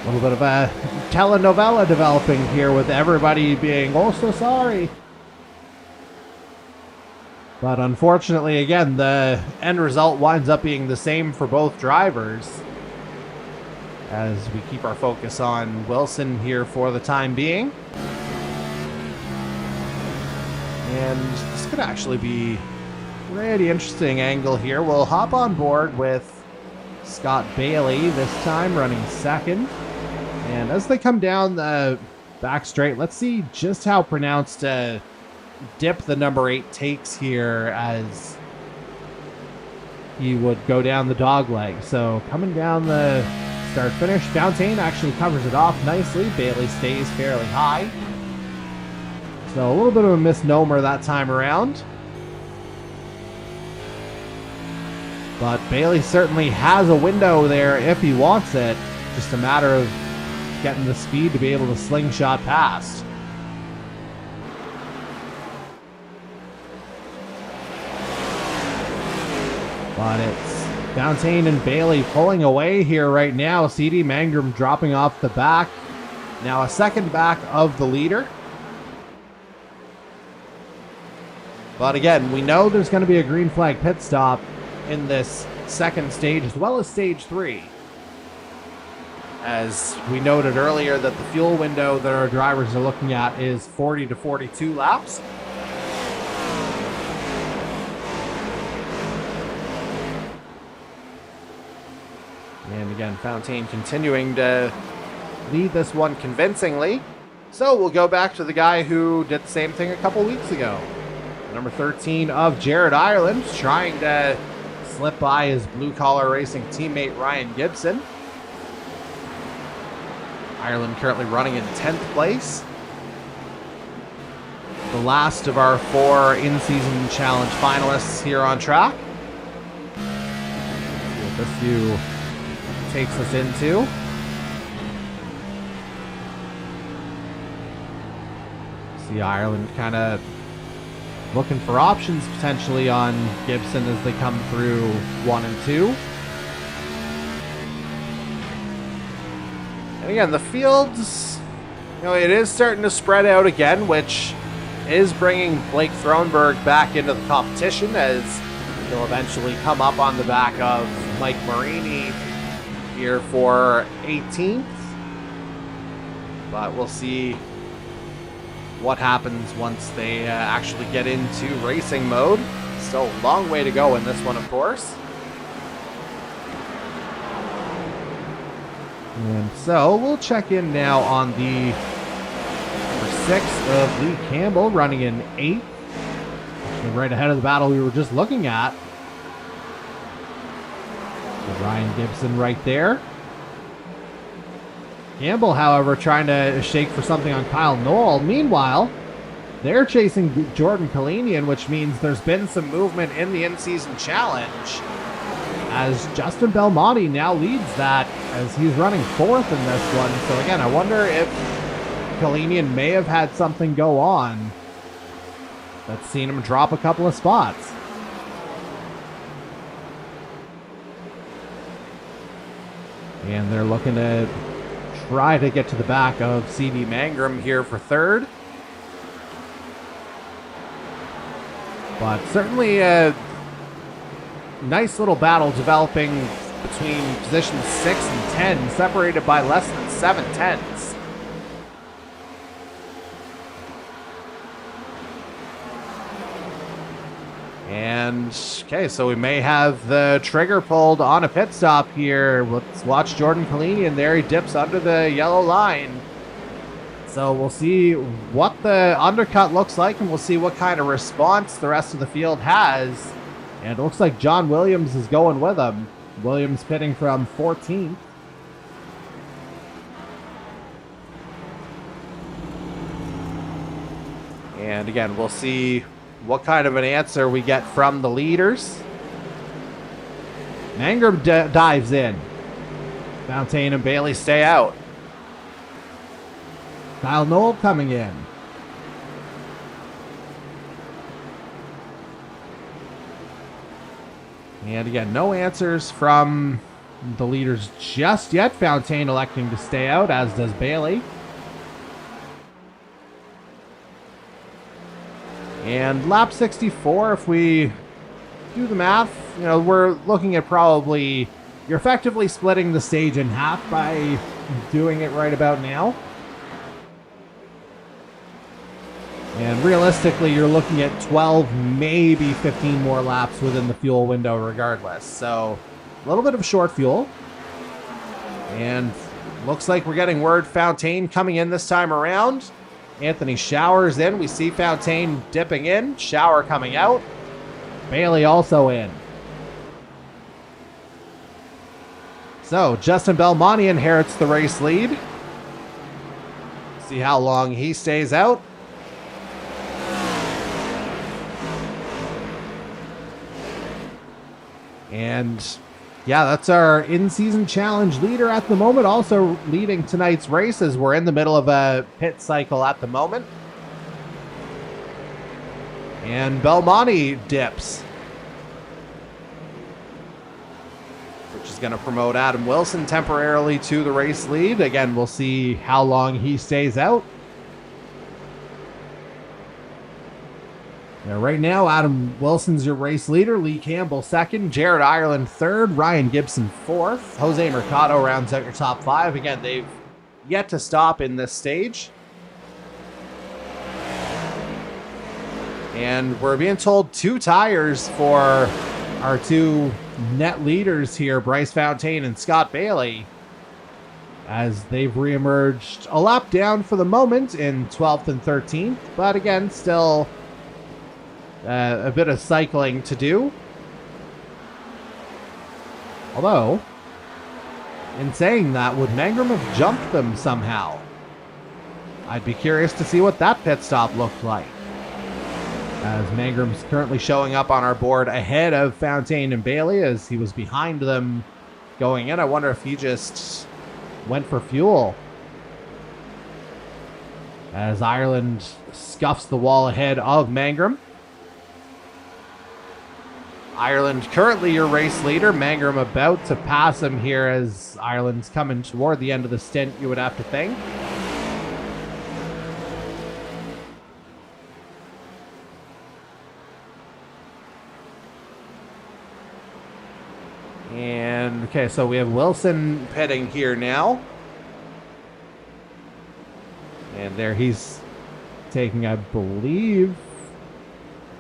A little bit of a telenovela developing here with everybody being oh so sorry. But unfortunately, again, the end result winds up being the same for both drivers, as we keep our focus on Wilson here for the time being. And this could actually be a pretty interesting angle here. We'll hop on board with Scott Bailey, this time running second. And as they come down the back straight, let's see just how pronounced a dip the number 8 takes here as he would go down the dog leg. So coming down the start finish, Fountaine actually covers it off nicely. Bailey stays fairly high. So a little bit of a misnomer that time around. But Bailey certainly has a window there if he wants it. Just a matter of getting the speed to be able to slingshot past. But it's Fountaine and Bailey pulling away here right now. CD Mangrum dropping off the back. Now a second back of the leader. But again, we know there's going to be a green flag pit stop in this second stage as well as stage 3. As we noted earlier that the fuel window that our drivers are looking at is 40 to 42 laps. And again, Fountaine continuing to lead this one convincingly. So we'll go back to the guy who did the same thing a couple weeks ago. Number 13 of Jared Ireland, trying to slip by his blue-collar racing teammate Ryan Gibson. Ireland currently running in 10th place. The last of our 4 in-season challenge finalists here on track. See what this view takes us into. See Ireland kind of looking for options potentially on Gibson as they come through 1 and 2. And again, the fields, it is starting to spread out again, which is bringing Blake Thronberg back into the competition as he'll eventually come up on the back of Mike Marini here for 18th. But we'll see what happens once they actually get into racing mode. Still a long way to go in this one, of course. And so we'll check in now on the number 6 of Lee Campbell, running in 8th. Actually right ahead of the battle we were just looking at. So Ryan Gibson right there. Campbell, however, trying to shake for something on Kyle Knoll. Meanwhile, they're chasing Jordan Kalinian, which means there's been some movement in the in-season challenge, as Justin Belmonte now leads that as he's running 4th in this one. So again, I wonder if Kalinian may have had something go on that's seen him drop a couple of spots. And they're looking to try to get to the back of CD Mangrum here for 3rd. But certainly a nice little battle developing between positions 6 and 10, separated by less than 7 tenths. And, okay, so we may have the trigger pulled on a pit stop here. Let's watch Jordan Kalinian there. He dips under the yellow line. So we'll see what the undercut looks like, and we'll see what kind of response the rest of the field has. And it looks like John Williams is going with him. Williams pitting from 14th. And again, we'll see what kind of an answer we get from the leaders. Mangrum dives in. Fountaine and Bailey stay out. Kyle Knoll coming in. And again, no answers from the leaders just yet. Fountaine electing to stay out, as does Bailey. And lap 64, if we do the math, we're looking at probably, you're effectively splitting the stage in half by doing it right about now. And realistically, you're looking at 12, maybe 15 more laps within the fuel window regardless. So a little bit of short fuel. And looks like we're getting word Fontaine coming in this time around. Anthony Showers in. We see Fontaine dipping in. Shower coming out. Bailey also in. So Justin Belmonte inherits the race lead. See how long he stays out. And yeah, that's our in-season challenge leader at the moment. Also leading tonight's races. We're in the middle of a pit cycle at the moment. And Belmonte dips, which is going to promote Adam Wilson temporarily to the race lead. Again, we'll see how long he stays out. Now, right now, Adam Wilson's your race leader. Lee Campbell second. Jared Ireland third. Ryan Gibson fourth. Jose Mercado rounds out your top five. Again, they've yet to stop in this stage. And we're being told 2 tires for our 2 net leaders here, Bryce Fontaine and Scott Bailey, as they've reemerged a lap down for the moment in 12th and 13th. But again, still a bit of cycling to do. Although, in saying that, would Mangrum have jumped them somehow? I'd be curious to see what that pit stop looked like, as Mangrum's currently showing up on our board ahead of Fontaine and Bailey, as he was behind them going in. I wonder if he just went for fuel, as Ireland scuffs the wall ahead of Mangrum. Ireland currently your race leader. Mangrum about to pass him here, as Ireland's coming toward the end of the stint, you would have to think. And okay, so we have Wilson pitting here now. And there he's taking, I believe,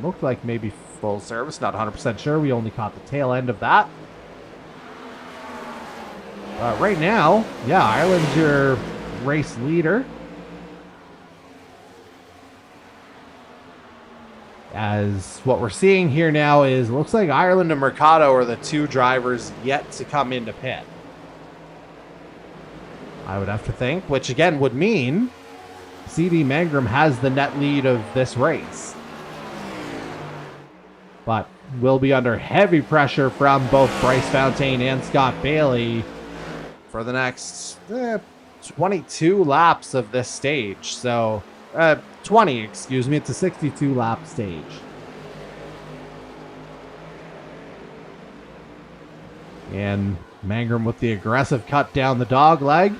looked like maybe full service, not 100% sure. We only caught the tail end of that. Right now, yeah, Ireland's your race leader, as what we're seeing here now is, looks like Ireland and Mercado are the 2 drivers yet to come into pit, I would have to think, which again would mean CD Mangrum has the net lead of this race, but will be under heavy pressure from both Bryce Fontaine and Scott Bailey for the next 22 laps of this stage. So 20, excuse me. It's a 62 lap stage. And Mangrum with the aggressive cut down the dog leg.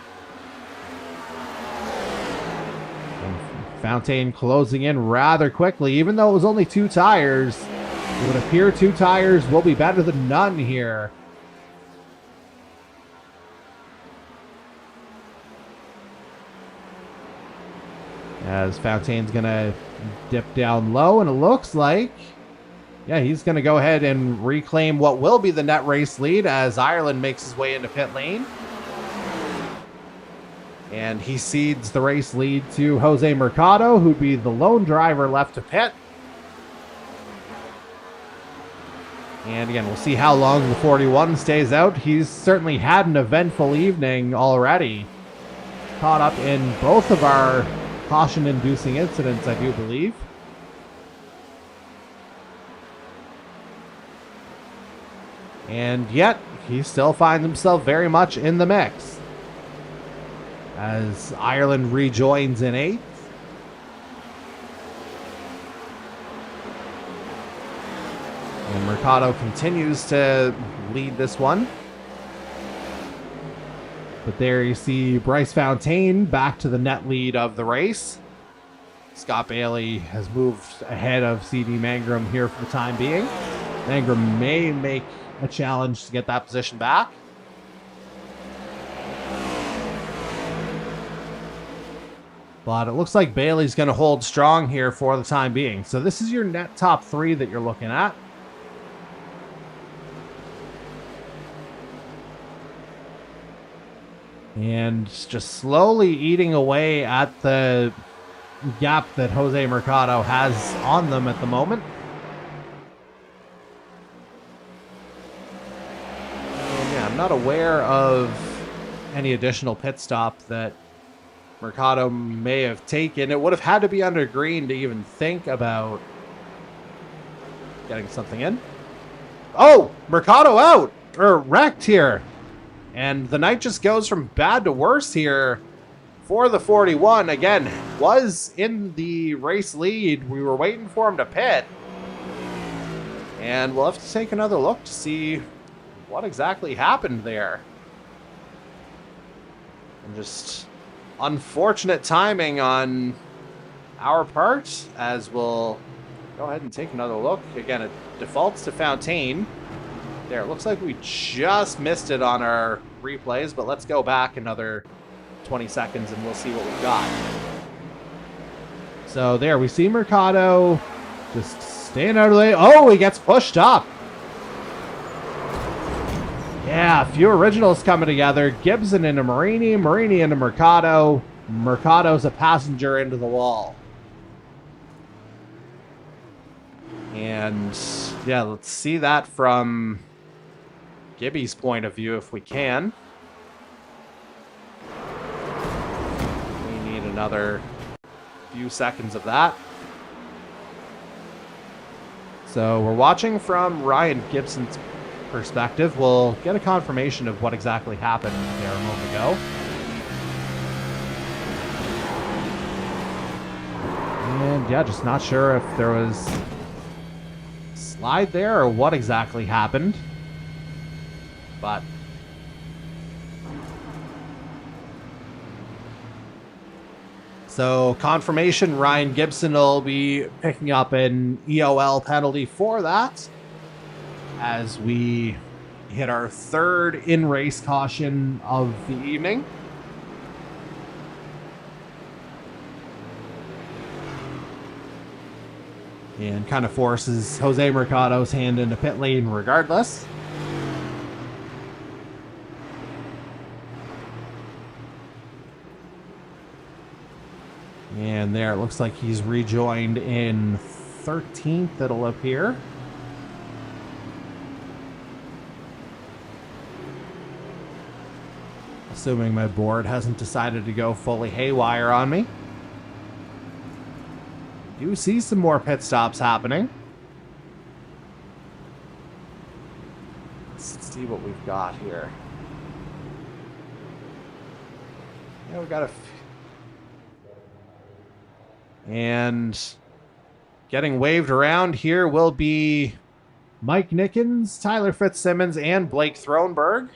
And Fontaine closing in rather quickly, even though it was only 2 tires. It would appear 2 tires will be better than none here. As Fontaine's going to dip down low, and it looks like, yeah, he's going to go ahead and reclaim what will be the net race lead as Ireland makes his way into pit lane. And he cedes the race lead to Jose Mercado, who'd be the lone driver left to pit. And again, we'll see how long the 41 stays out. He's certainly had an eventful evening already. Caught up in both of our caution-inducing incidents, I do believe. And yet, he still finds himself very much in the mix, as Ireland rejoins in 8th. And Mercado continues to lead this one. But there you see Bryce Fontaine back to the net lead of the race. Scott Bailey has moved ahead of CD Mangrum here for the time being. Mangrum may make a challenge to get that position back. But it looks like Bailey's going to hold strong here for the time being. So this is your net top 3 that you're looking at. And just slowly eating away at the gap that Jose Mercado has on them at the moment. And yeah, I'm not aware of any additional pit stop that Mercado may have taken. It would have had to be under green to even think about getting something in. Oh, Mercado out, or wrecked here. And the night just goes from bad to worse here for the 41. Again, was in the race lead. We were waiting for him to pit. And we'll have to take another look to see what exactly happened there. And just unfortunate timing on our part, as we'll go ahead and take another look. Again, it defaults to Fontaine. There, it looks like we just missed it on our replays, but let's go back another 20 seconds and we'll see what we've got. So there, we see Mercado just staying out of the way. Oh, he gets pushed up. Yeah, a few originals coming together. Gibson into Marini, Marini into Mercado. Mercado's a passenger into the wall. And yeah, let's see that from Gibby's point of view if we can. We need another few seconds of that. So we're watching from Ryan Gibson's perspective. We'll get a confirmation of what exactly happened there a moment ago. And yeah, just not sure if there was a slide there or what exactly happened. But so confirmation, Ryan Gibson will be picking up an EOL penalty for that as we hit our third in-race caution of the evening. And kind of forces Jose Mercado's hand into pit lane regardless. And there, it looks like he's rejoined in 13th, it'll appear. Assuming my board hasn't decided to go fully haywire on me. You see some more pit stops happening. Let's see what we've got here. Yeah, we've got a... And getting waved around here will be Mike Nickens, Tyler Fitzsimmons, and Blake Thronberg.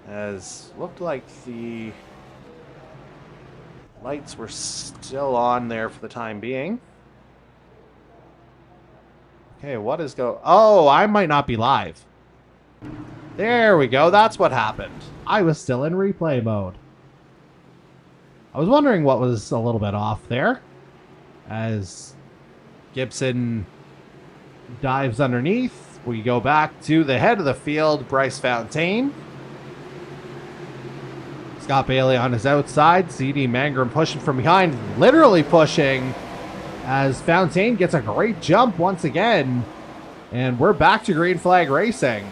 As looked like the lights were still on there for the time being. Okay, what is Oh, I might not be live. There we go. That's what happened. I was still in replay mode. I was wondering what was a little bit off there as Gibson dives underneath. We go back to the head of the field, Bryce Fontaine. Scott Bailey on his outside. CD Mangrum pushing from behind, literally pushing as Fontaine gets a great jump once again. And we're back to green flag racing.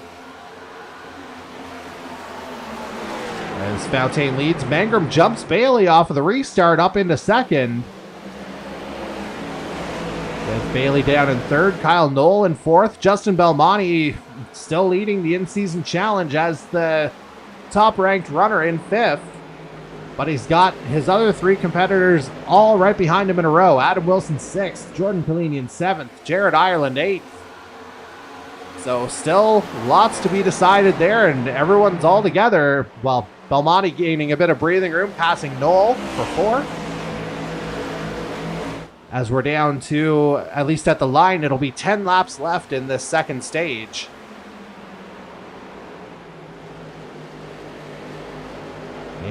As Fontaine leads, Mangrum jumps Bailey off of the restart up into second. With Bailey down in third, Kyle Knoll in fourth. Justin Belmonte still leading the in-season challenge as the top-ranked runner in fifth. But he's got his other three competitors all right behind him in a row. Adam Wilson sixth, Jordan Pellini in seventh, Jared Ireland eighth. So still lots to be decided there, and everyone's all together. Well, Belmonte gaining a bit of breathing room, passing Knoll for fourth. As we're down to, at least at the line, it'll be 10 laps left in this second stage.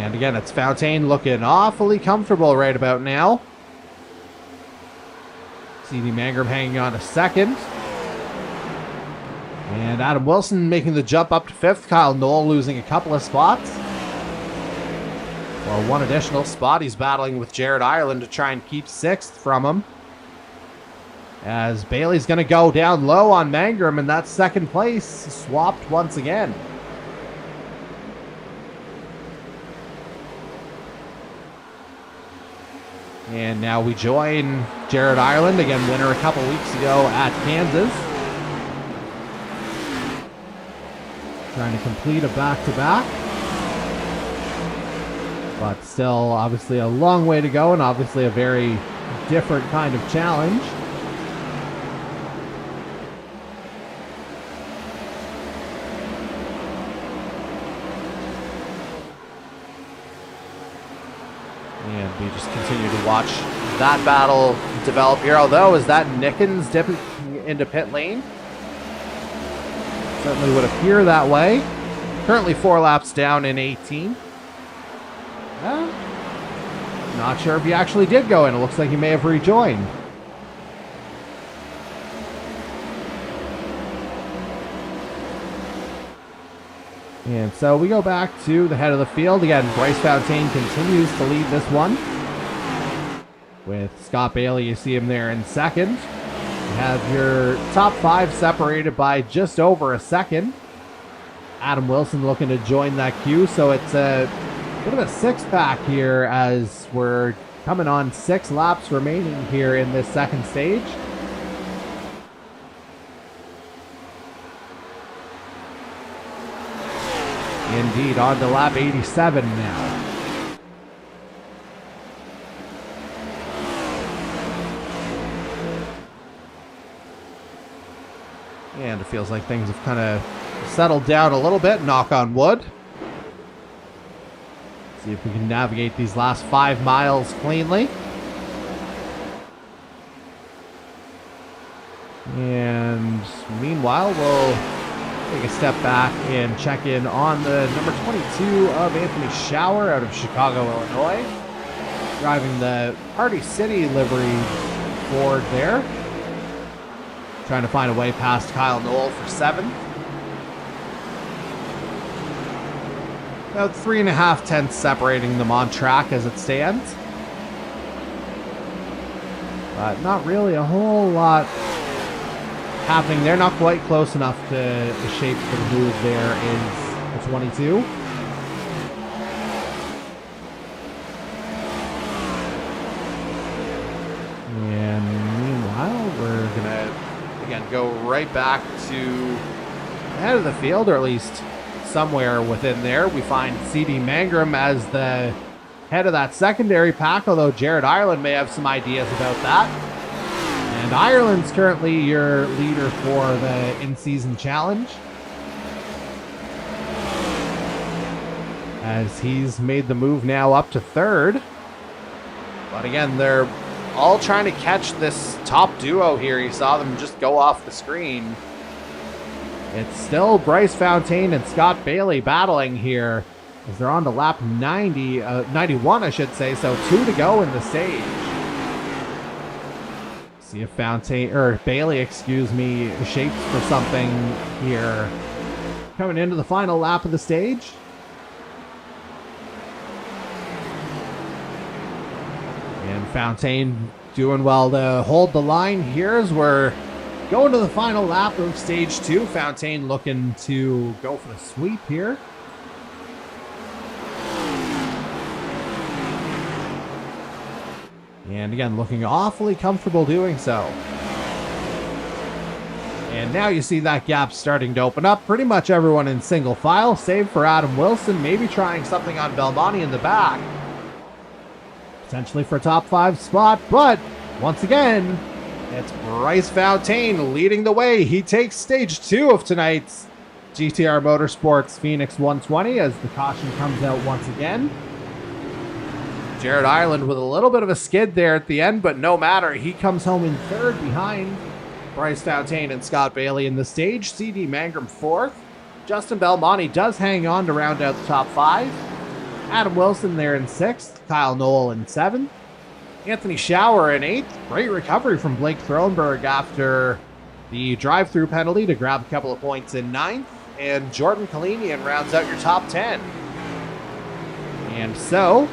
And again, it's Fountaine looking awfully comfortable right about now. CD Mangrum hanging on to second. And Adam Wilson making the jump up to fifth. Kyle Knoll losing a couple of spots. Well, one additional spot. He's battling with Jared Ireland to try and keep sixth from him. As Bailey's going to go down low on Mangrum, and that second place swapped once again. And now we join Jared Ireland, again winner a couple weeks ago at Kansas. Trying to complete a back-to-back. But still, obviously a long way to go, and obviously a very different kind of challenge. And we just continue to watch that battle develop here. Although, is that Nickens dipping into pit lane? Certainly would appear that way. Currently 4 laps down in 18. Not sure if he actually did go in. It looks like he may have rejoined. And so we go back to the head of the field. Again, Bryce Fountaine continues to lead this one. With Scott Bailey, you see him there in second. You have your top 5 separated by just over a second. Adam Wilson looking to join that queue, so it's a bit of a 6-pack here as we're coming on 6 laps remaining here in this second stage. Indeed, on to lap 87 now. And it feels like things have kind of settled down a little bit, knock on wood. See if we can navigate these last 5 miles cleanly. And meanwhile, we'll take a step back and check in on the number 22 of Anthony Schauer out of Chicago, Illinois. Driving the Party City livery Ford there. Trying to find a way past Kyle Knoll for 7th. About 3.5 tenths separating them on track as it stands. But not really a whole lot happening. They're not quite close enough to the shape for the move. There is the 22. And meanwhile, we're going to, again, go right back to the head of the field, or at least somewhere within there. We find CD Mangrum as the head of that secondary pack, although Jared Ireland may have some ideas about that. And Ireland's currently your leader for the in-season challenge, as he's made the move now up to 3rd. But again, they're all trying to catch this top duo here. You saw them just go off the screen. It's still Bryce Fountaine and Scott Bailey battling here as they're on to lap 91, I should say. So 2 to go in the stage. See if Bailey, shapes for something here. Coming into the final lap of the stage. And Fountaine doing well to hold the line here as we're going to the final lap of stage 2. Fountaine looking to go for the sweep here. And again, looking awfully comfortable doing so. And now you see that gap starting to open up. Pretty much everyone in single file, save for Adam Wilson, maybe trying something on Belmonte in the back. Potentially for a top 5 spot, but once again, it's Bryce Fountaine leading the way. He takes stage 2 of tonight's GTR Motorsports Phoenix 120 as the caution comes out once again. Jared Ireland with a little bit of a skid there at the end, but no matter. He comes home in 3rd behind Bryce Fountaine and Scott Bailey in the stage. CD Mangrum 4th. Justin Belmonte does hang on to round out the top 5. Adam Wilson there in 6th. Kyle Knoll in 7th. Anthony Schauer in 8th. Great recovery from Blake Thronberg after the drive-through penalty to grab a couple of points in 9th. And Jordan Kalinian rounds out your top 10. And so,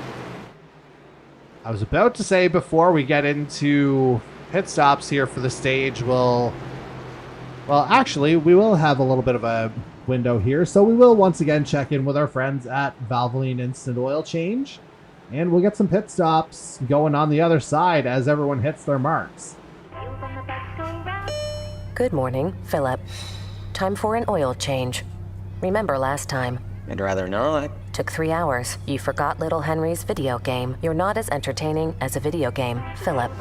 I was about to say before we get into pit stops here for the stage, well, actually, we will have a little bit of a window here. So we will once again check in with our friends at Valvoline Instant Oil Change. And we'll get some pit stops going on the other side as everyone hits their marks. Good morning, Philip. Time for an oil change. Remember last time? I'd rather not. Took 3 hours. You forgot Little Henry's video game. You're not as entertaining as a video game, Philip.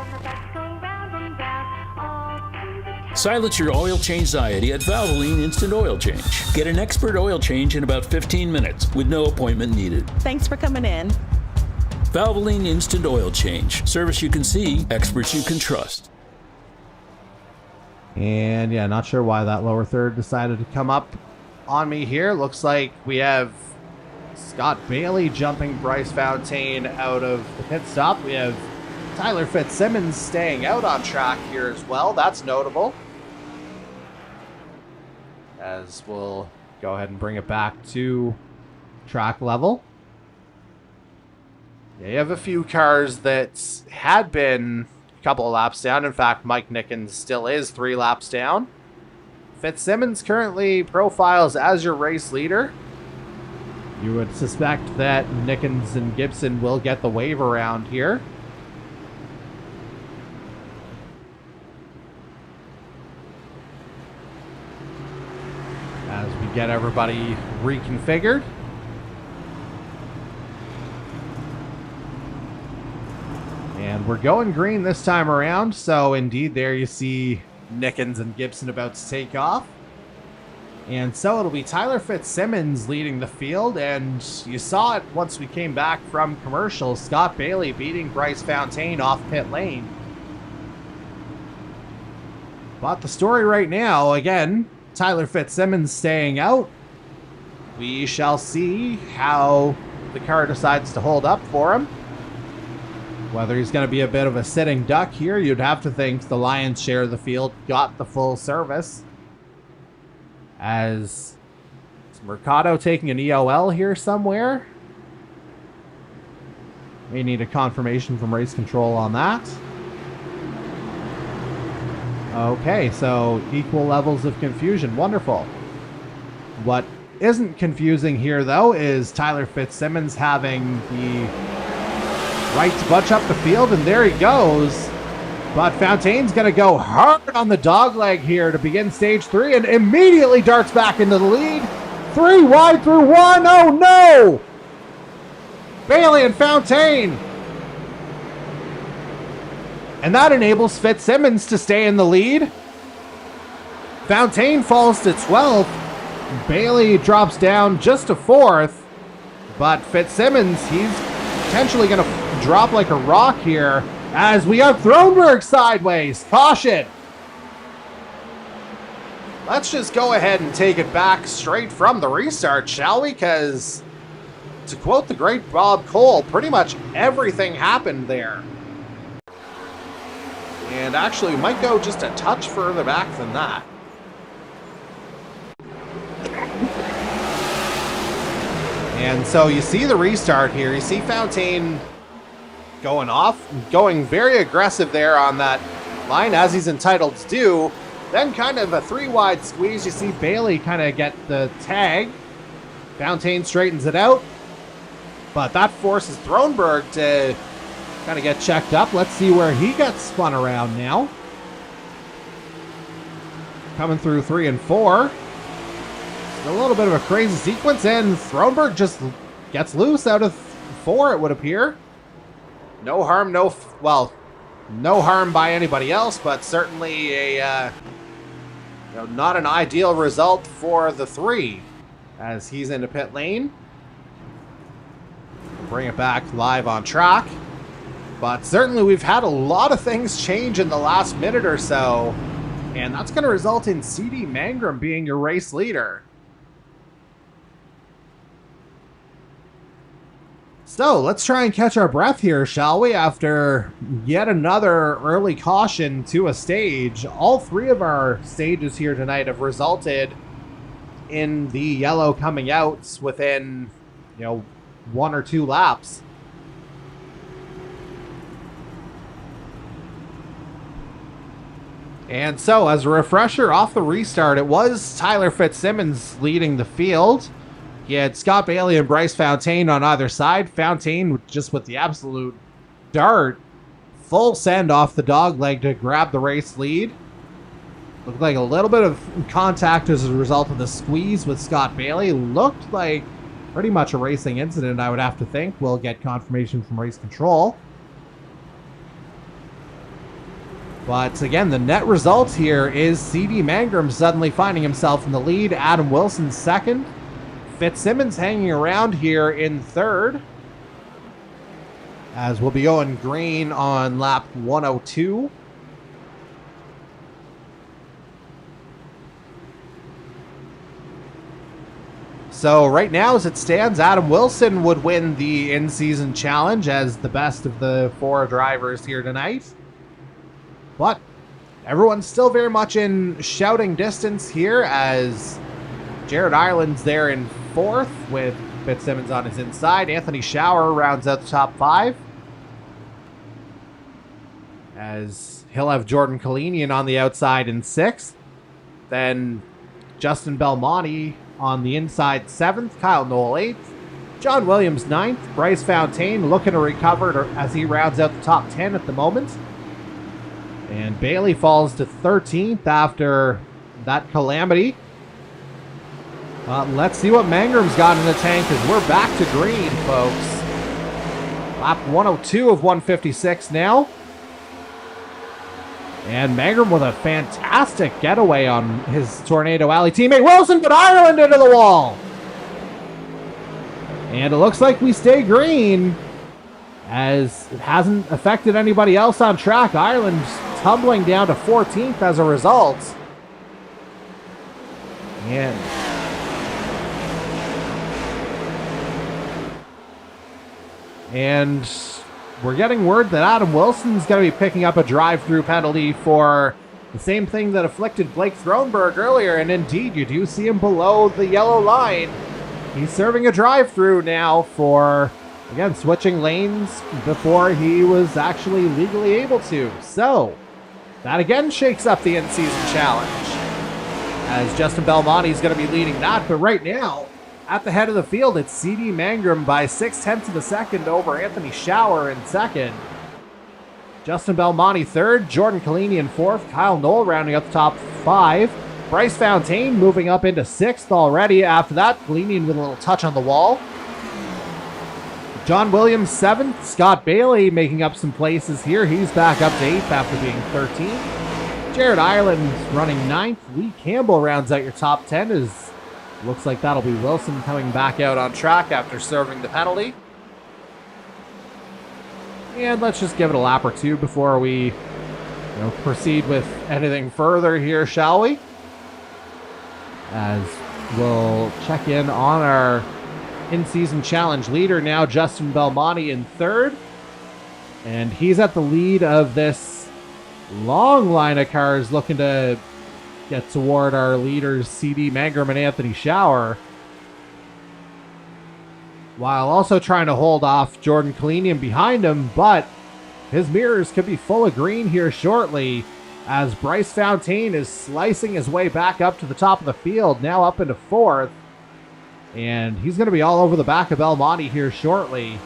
Silence your oil change anxiety at Valvoline Instant Oil Change. Get an expert oil change in about 15 minutes with no appointment needed. Thanks for coming in. Valvoline Instant Oil Change. Service you can see, experts you can trust. And yeah, not sure why that lower third decided to come up on me here. Looks like we have Scott Bailey jumping Bryce Fontaine out of the pit stop. We have Tyler Fitzsimmons staying out on track here as well. That's notable. As we'll go ahead and bring it back to track level. Yeah, you have a few cars that had been a couple of laps down. In fact, Mike Nickens still is 3 laps down. Fitzsimmons currently profiles as your race leader. You would suspect that Nickens and Gibson will get the wave around here. As we get everybody reconfigured. And we're going green this time around, so indeed there you see Nickens and Gibson about to take off. And so it'll be Tyler Fitzsimmons leading the field, and you saw it once we came back from commercial. Scott Bailey beating Bryce Fontaine off pit lane. But the story right now, again, Tyler Fitzsimmons staying out. We shall see how the car decides to hold up for him. Whether he's going to be a bit of a sitting duck here, you'd have to think the lion's share of the field got the full service. As is Mercado taking an EOL here somewhere. May need a confirmation from race control on that. Okay, so equal levels of confusion. Wonderful. What isn't confusing here, though, is Tyler Fitzsimmons having the right to bunch up the field, and there he goes. But Fontaine's going to go hard on the dogleg here to begin stage 3 and immediately darts back into the lead. 3 wide through 1. Oh, no! Bailey and Fontaine. And that enables Fitzsimmons to stay in the lead. Fontaine falls to 12th. Bailey drops down just to 4th. But Fitzsimmons, he's potentially going to drop like a rock here as we have Thronberg sideways. Caution. Let's just go ahead and take it back straight from the restart, shall we? Because, to quote the great Bob Cole, pretty much everything happened there. And actually, we might go just a touch further back than that. And so you see the restart here. You see Fontaine going off, going very aggressive there on that line, as he's entitled to do. Then kind of a 3-wide squeeze. You see Bailey kind of get the tag. Fontaine straightens it out. But that forces Thronberg to kind of get checked up. Let's see where he gets spun around now. Coming through 3 and 4. A little bit of a crazy sequence, and Thronberg just gets loose out of 4, it would appear. No harm, no harm by anybody else, but certainly a not an ideal result for the 3 as he's into pit lane. Bring it back live on track. But certainly we've had a lot of things change in the last minute or so, and that's going to result in CD Mangrum being your race leader. So let's try and catch our breath here, shall we? After yet another early caution to a stage, all three of our stages here tonight have resulted in the yellow coming out within, 1 or 2 laps. And so, as a refresher off the restart, it was Tyler Fitzsimmons leading the field. He had Scott Bailey and Bryce Fontaine on either side. Fontaine just with the absolute dart, full send off the dog leg to grab the race lead. Looked like a little bit of contact as a result of the squeeze with Scott Bailey. Looked like pretty much a racing incident, I would have to think. We'll get confirmation from race control. But again, the net result here is C.D. Mangrum suddenly finding himself in the lead. Adam Wilson second. Fitzsimmons hanging around here in third. As we'll be going green on lap 102. So right now, as it stands, Adam Wilson would win the in-season challenge as the best of the 4 drivers here tonight. But everyone's still very much in shouting distance here as Jared Ireland's there in 4th with Fitzsimmons on his inside. Anthony Schauer rounds out the top 5. As he'll have Jordan Kalinian on the outside in 6th. Then Justin Belmonte on the inside 7th. Kyle Knoll 8th. John Williams 9th. Bryce Fontaine looking to recover as he rounds out the top 10 at the moment. And Bailey falls to 13th after that calamity. Let's see what Mangrum's got in the tank as we're back to green, folks. Lap 102 of 156 now. And Mangrum with a fantastic getaway on his Tornado Alley teammate Wilson, but Ireland into the wall. And it looks like we stay green as it hasn't affected anybody else on track. Ireland's tumbling down to 14th as a result. And we're getting word that Adam Wilson's going to be picking up a drive-through penalty for the same thing that afflicted Blake Thronberg earlier. And indeed, you do see him below the yellow line. He's serving a drive-through now for, again, switching lanes before he was actually legally able to. So that again shakes up the in-season challenge, as Justin Belmonte is going to be leading that. But right now, at the head of the field, it's C.D. Mangrum by 0.6 of a second over Anthony Schauer in second. Justin Belmonte third, Jordan Kalinian fourth, Kyle Knoll rounding up the top 5. Bryce Fontaine moving up into 6th already. After that, Kalinian with a little touch on the wall. John Williams 7th, Scott Bailey making up some places here. He's back up to 8th after being 13th. Jared Ireland running 9th. Lee Campbell rounds out your top 10 as looks like that'll be Wilson coming back out on track after serving the penalty. And let's just give it a lap or two before we proceed with anything further here, shall we? As we'll check in on our in-season challenge leader now, Justin Belmonte in 3rd. And he's at the lead of this long line of cars looking to get toward our leaders, C.D. Mangrum and Anthony Schauer, while also trying to hold off Jordan Kalinian behind him, but his mirrors could be full of green here shortly as Bryce Fontaine is slicing his way back up to the top of the field, now up into 4th, and he's going to be all over the back of Belmonte here shortly.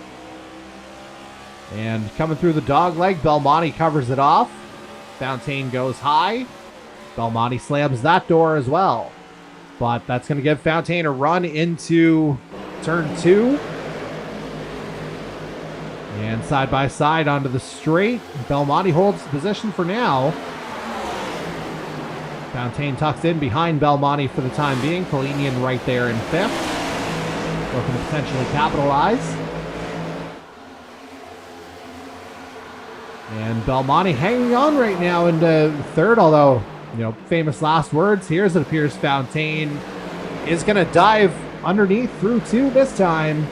And coming through the dog leg, Belmonte covers it off. Fontaine goes high. Belmonte slams that door as well. But that's going to give Fontaine a run into turn 2. And side by side onto the straight. Belmonte holds the position for now. Fontaine tucks in behind Belmonte for the time being. Kalinian right there in 5th. Looking to potentially capitalize. And Belmonte hanging on right now into 3rd, although famous last words here as it appears Fontaine is going to dive underneath through 2 this time.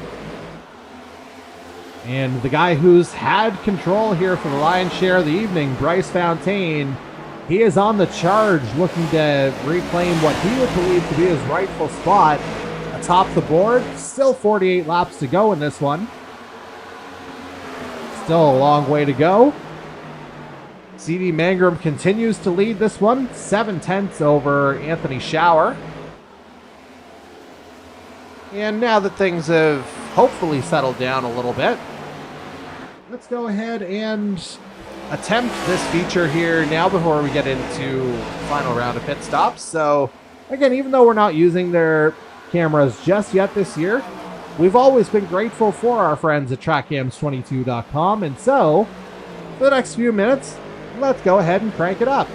And the guy who's had control here for the lion's share of the evening, Bryce Fontaine, he is on the charge looking to reclaim what he would believe to be his rightful spot atop the board. Still 48 laps to go in this one. Still a long way to go. CD Mangrum continues to lead this one, 7/10 over Anthony Schauer. And now that things have hopefully settled down a little bit, let's go ahead and attempt this feature here now before we get into final round of pit stops. So again, even though we're not using their cameras just yet this year, we've always been grateful for our friends at trackcams22.com. And so for the next few minutes, let's go ahead and crank it up.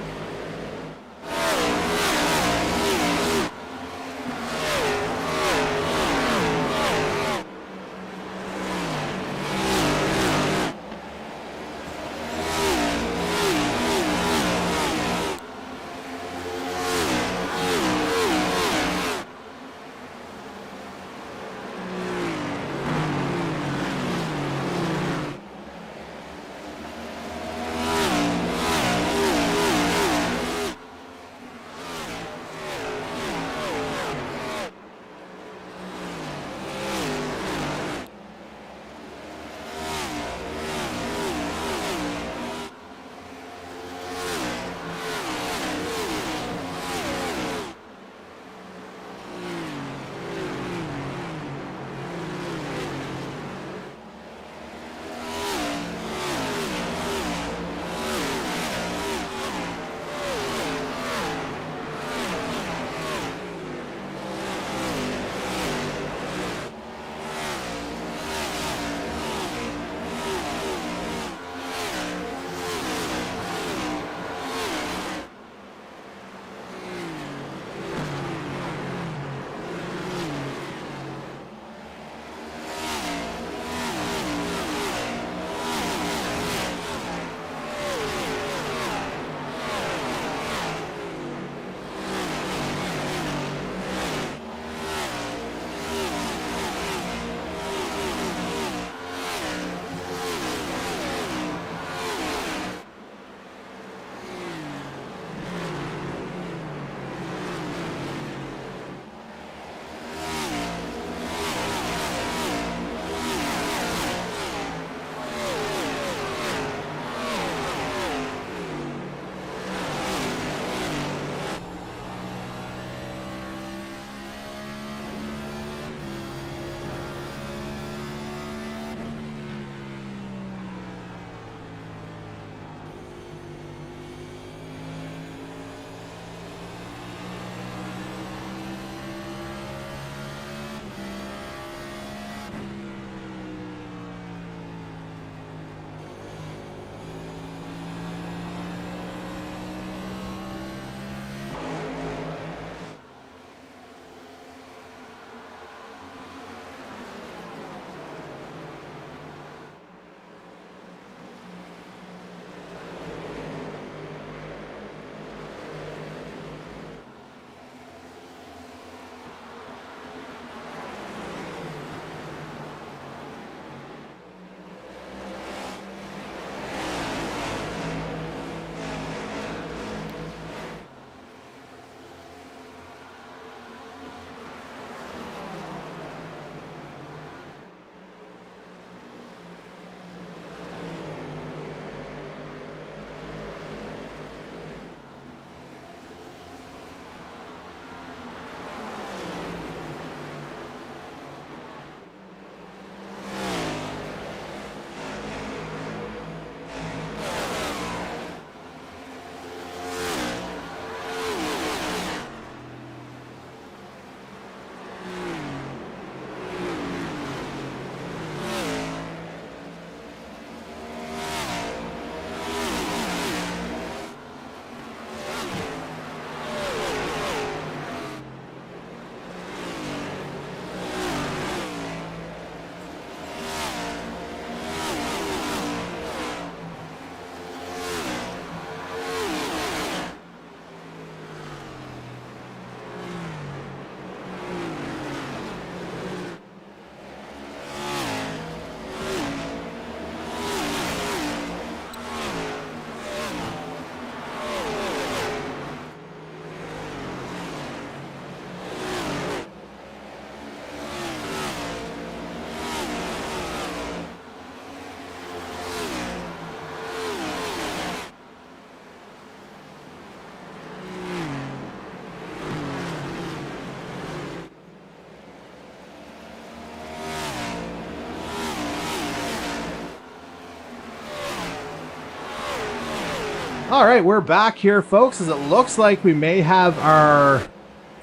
All right, we're back here, folks, as it looks like we may have our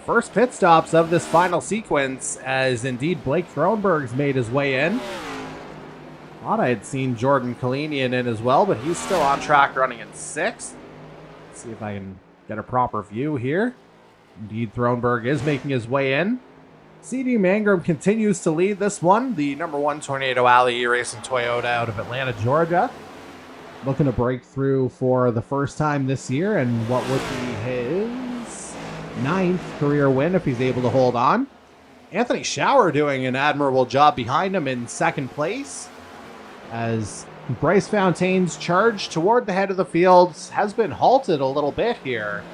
first pit stops of this final sequence, as indeed Blake Thronberg's made his way in. Thought I had seen Jordan Kalinian in as well, but he's still on track running in 6th. Let's see if I can get a proper view here. Indeed, Thronberg is making his way in. CD Mangrum continues to lead this one, the number 1 Tornado Alley Racing Toyota out of Atlanta, Georgia. Looking to break through for the first time this year, and what would be his 9th career win if he's able to hold on. Anthony Schauer doing an admirable job behind him in 2nd place, as Bryce Fontaine's charge toward the head of the field has been halted a little bit here,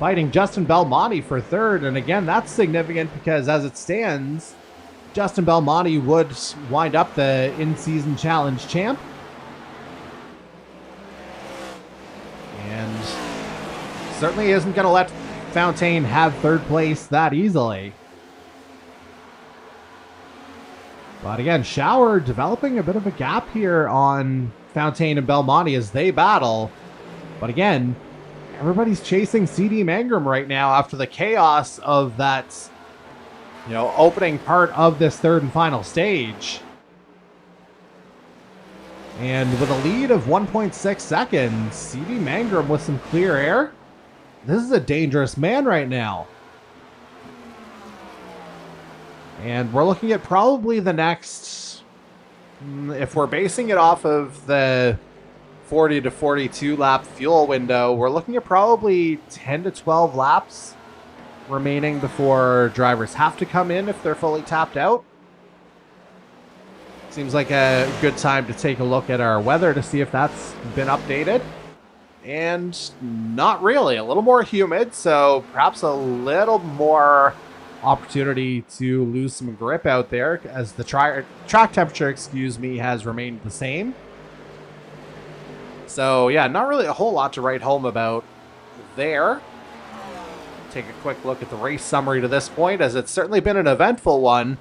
fighting Justin Belmonte for 3rd. And again, that's significant because as it stands, Justin Belmonte would wind up the in-season challenge champ. And certainly isn't going to let Fontaine have 3rd place that easily. But again, Schauer developing a bit of a gap here on Fontaine and Belmonte as they battle. But again, everybody's chasing CD Mangrum right now after the chaos of that, opening part of this 3rd and final stage. And with a lead of 1.6 seconds, CD Mangrum with some clear air. This is a dangerous man right now. And we're looking at probably the next, if we're basing it off of the 40 to 42 lap fuel window, we're looking at probably 10 to 12 laps remaining before drivers have to come in if they're fully tapped out. Seems like a good time to take a look at our weather to see if that's been updated. And not really. A little more humid, so perhaps a little more opportunity to lose some grip out there as the track temperature, has remained the same. So yeah, not really a whole lot to write home about there. Take a quick look at the race summary to this point, as it's certainly been an eventful one.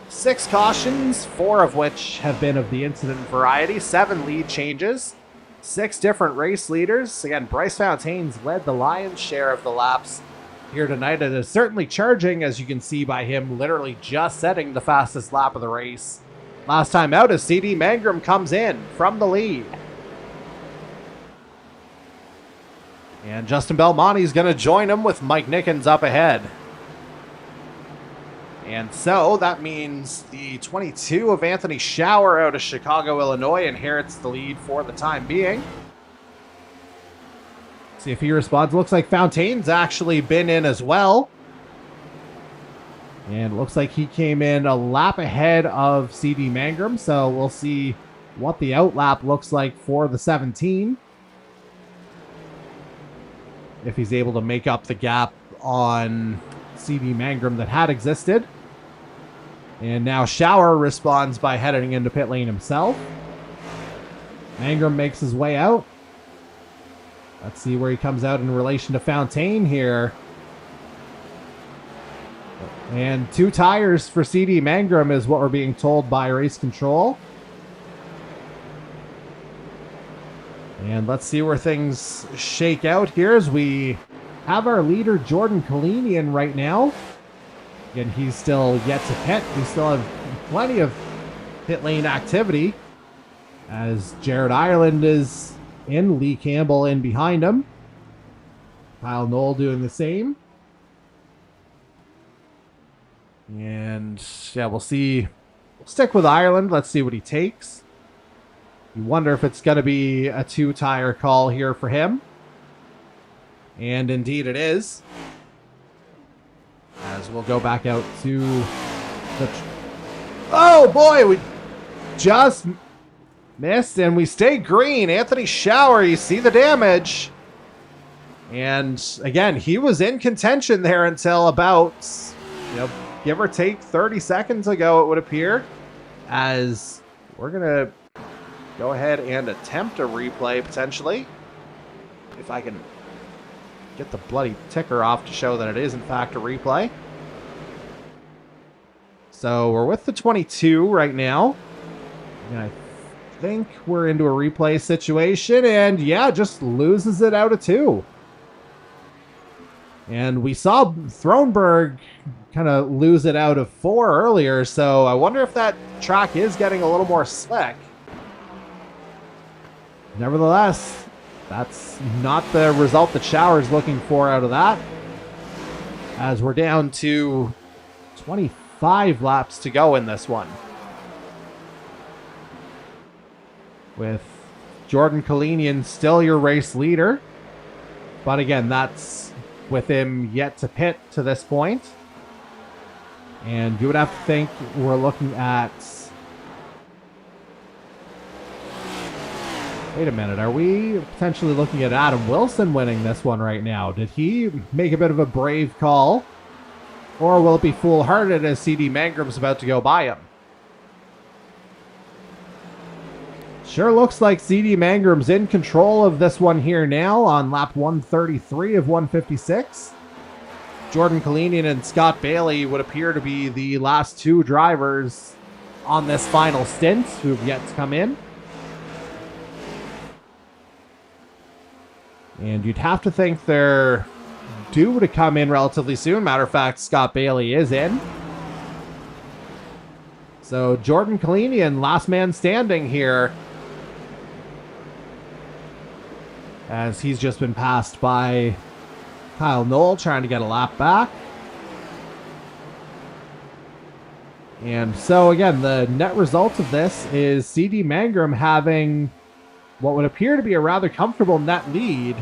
6 cautions, 4 of which have been of the incident variety, 7 lead changes, 6 different race leaders. Again, Bryce Fontaine's led the lion's share of the laps here tonight, and is certainly charging, as you can see by him literally just setting the fastest lap of the race. Last time out as CD Mangrum comes in from the lead. And Justin Belmonte's going to join him with Mike Nickens up ahead. And so that means the 22 of Anthony Schauer out of Chicago, Illinois inherits the lead for the time being. See if he responds. Looks like Fontaine's actually been in as well. And looks like he came in a lap ahead of CD Mangrum. So we'll see what the outlap looks like for the 17. If he's able to make up the gap on CD Mangrum that had existed. And now Schauer responds by heading into pit lane himself. Mangrum makes his way out. Let's see where he comes out in relation to Fontaine here. And 2 tires for CD Mangrum is what we're being told by race control. And let's see where things shake out here as we have our leader Jordan Kalinian right now. Again, he's still yet to pit. We still have plenty of pit lane activity as Jared Ireland is in, Lee Campbell in behind him. Kyle Knoll doing the same. And yeah, we'll see. We'll stick with Ireland. Let's see what he takes. You wonder if it's going to be a 2-tire call here for him. And indeed it is. As we'll go back out to the... Oh boy, we just missed and we stay green. Anthony Schauer, you see the damage. And again, he was in contention there until about, give or take 30 seconds ago, it would appear. As we're going to go ahead and attempt a replay potentially. If I can get the bloody ticker off to show that it is in fact a replay. So we're with the 22 right now. And I think we're into a replay situation, and yeah, just loses it out of 2. And we saw Thronberg kind of lose it out of 4 earlier, so I wonder if that track is getting a little more slick. Nevertheless, that's not the result that Shower's looking for out of that, as we're down to 25 laps to go in this one, with Jordan Kalinian still your race leader. But again, that's with him yet to pit to this point. And you would have to think we're looking at... Wait a minute, are we potentially looking at Adam Wilson winning this one right now? Did he make a bit of a brave call? Or will it be foolhardy as CD Mangram's about to go by him? Sure looks like CD Mangram's in control of this one here now on lap 133 of 156. Jordan Kalinian and Scott Bailey would appear to be the last 2 drivers on this final stint who've yet to come in. And you'd have to think they're due to come in relatively soon. Matter of fact, Scott Bailey is in. So Jordan Kalinian, last man standing here, as he's just been passed by Kyle Knoll trying to get a lap back. And so again, the net result of this is CD Mangram having what would appear to be a rather comfortable net lead.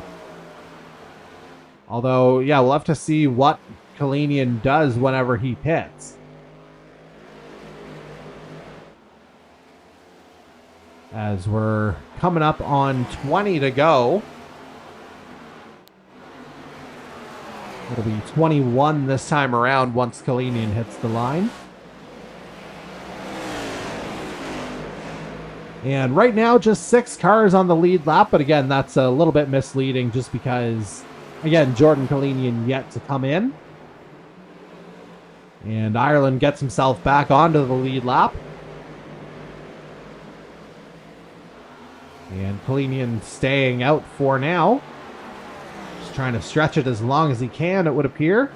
Although, yeah, we'll have to see what Kalinian does whenever he pits. As we're coming up on 20 to go. It'll be 21 this time around once Kalinian hits the line. And right now, just 6 cars on the lead lap. But again, that's a little bit misleading just because, again, Jordan Kalinian yet to come in. And Ireland gets himself back onto the lead lap. And Kalinian staying out for now. Just trying to stretch it as long as he can, it would appear.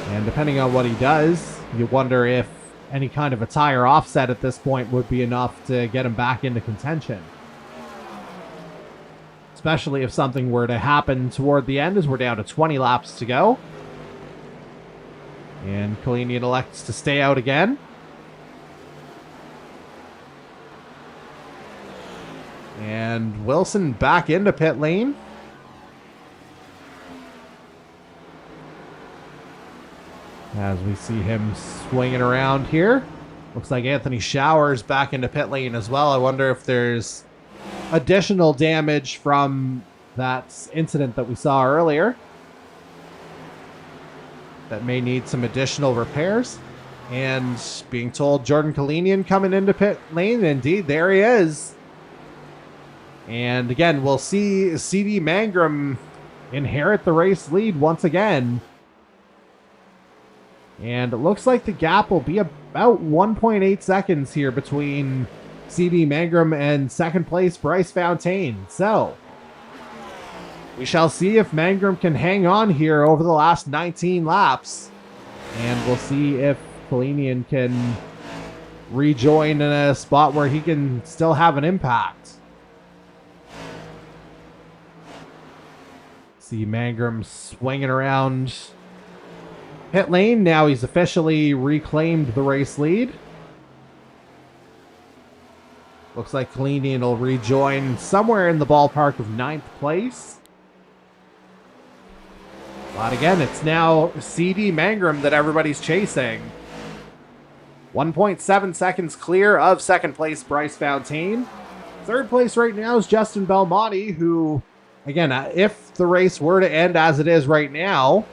And depending on what he does, you wonder if any kind of a tire offset at this point would be enough to get him back into contention. Especially if something were to happen toward the end, as we're down to 20 laps to go. And Kalinian elects to stay out again. And Wilson back into pit lane. As we see him swinging around here. Looks like Anthony Showers back into pit lane as well. I wonder if there's additional damage from that incident that we saw earlier that may need some additional repairs. And being told Jordan Kalinian coming into pit lane. Indeed, there he is. And again, we'll see CD Mangram inherit the race lead once again. And it looks like the gap will be about 1.8 seconds here between CD Mangram and second place Bryce Fontaine. So we shall see if Mangram can hang on here over the last 19 laps. And we'll see if Kalinian can rejoin in a spot where he can still have an impact. See Mangram swinging around pit lane. Now he's officially reclaimed the race lead. Looks like Kalinian will rejoin somewhere in the ballpark of 9th place. But again, it's now CD Mangram that everybody's chasing. 1.7 seconds clear of second place Bryce Fontaine. Third place right now is Justin Belmonte, who, again, if the race were to end as it is right now,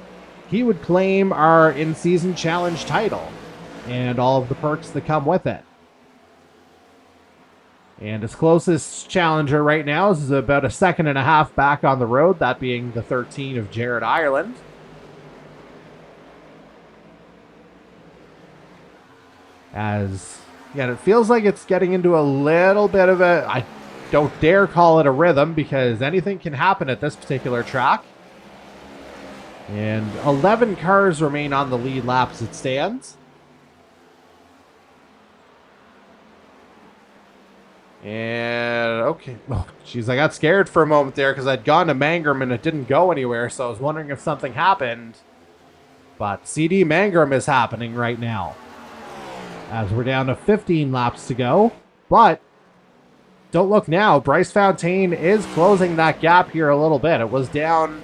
he would claim our in-season challenge title and all of the perks that come with it. And his closest challenger right now is about 1.5 seconds back on the road, that being the 13 of Jared Ireland. As Again, it feels like it's getting into a little bit of a, I don't dare call it a rhythm because anything can happen at this particular track. And 11 cars remain on the lead lap as it stands. And, okay. Oh, geez, I got scared for a moment there because I'd gone to Mangrum and it didn't go anywhere, so I was wondering if something happened. But CD Mangrum is happening right now, as we're down to 15 laps to go. But don't look now. Bryce Fontaine is closing that gap here a little bit. It was down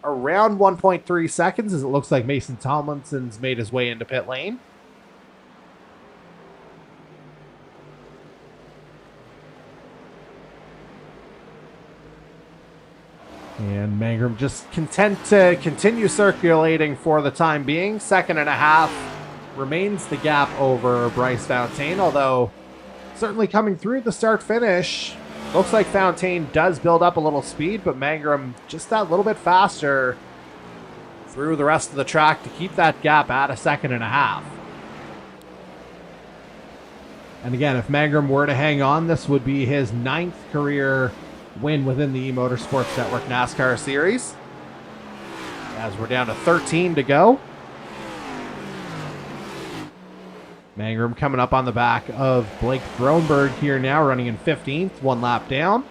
around 1.3 seconds as it looks like Mason Tomlinson's made his way into pit lane. And Mangrum just content to continue circulating for the time being. 2.5 remains the gap over Bryce Fontaine, although certainly coming through the start-finish, looks like Fontaine does build up a little speed, but Mangrum just that little bit faster through the rest of the track to keep that gap at 1.5 seconds. And again, if Mangrum were to hang on, this would be his 9th career win within the E-Motorsports Network NASCAR series. As we're down to 13 to go. Mangrum coming up on the back of Blake Thronberg here now, running in 15th, 1 lap down.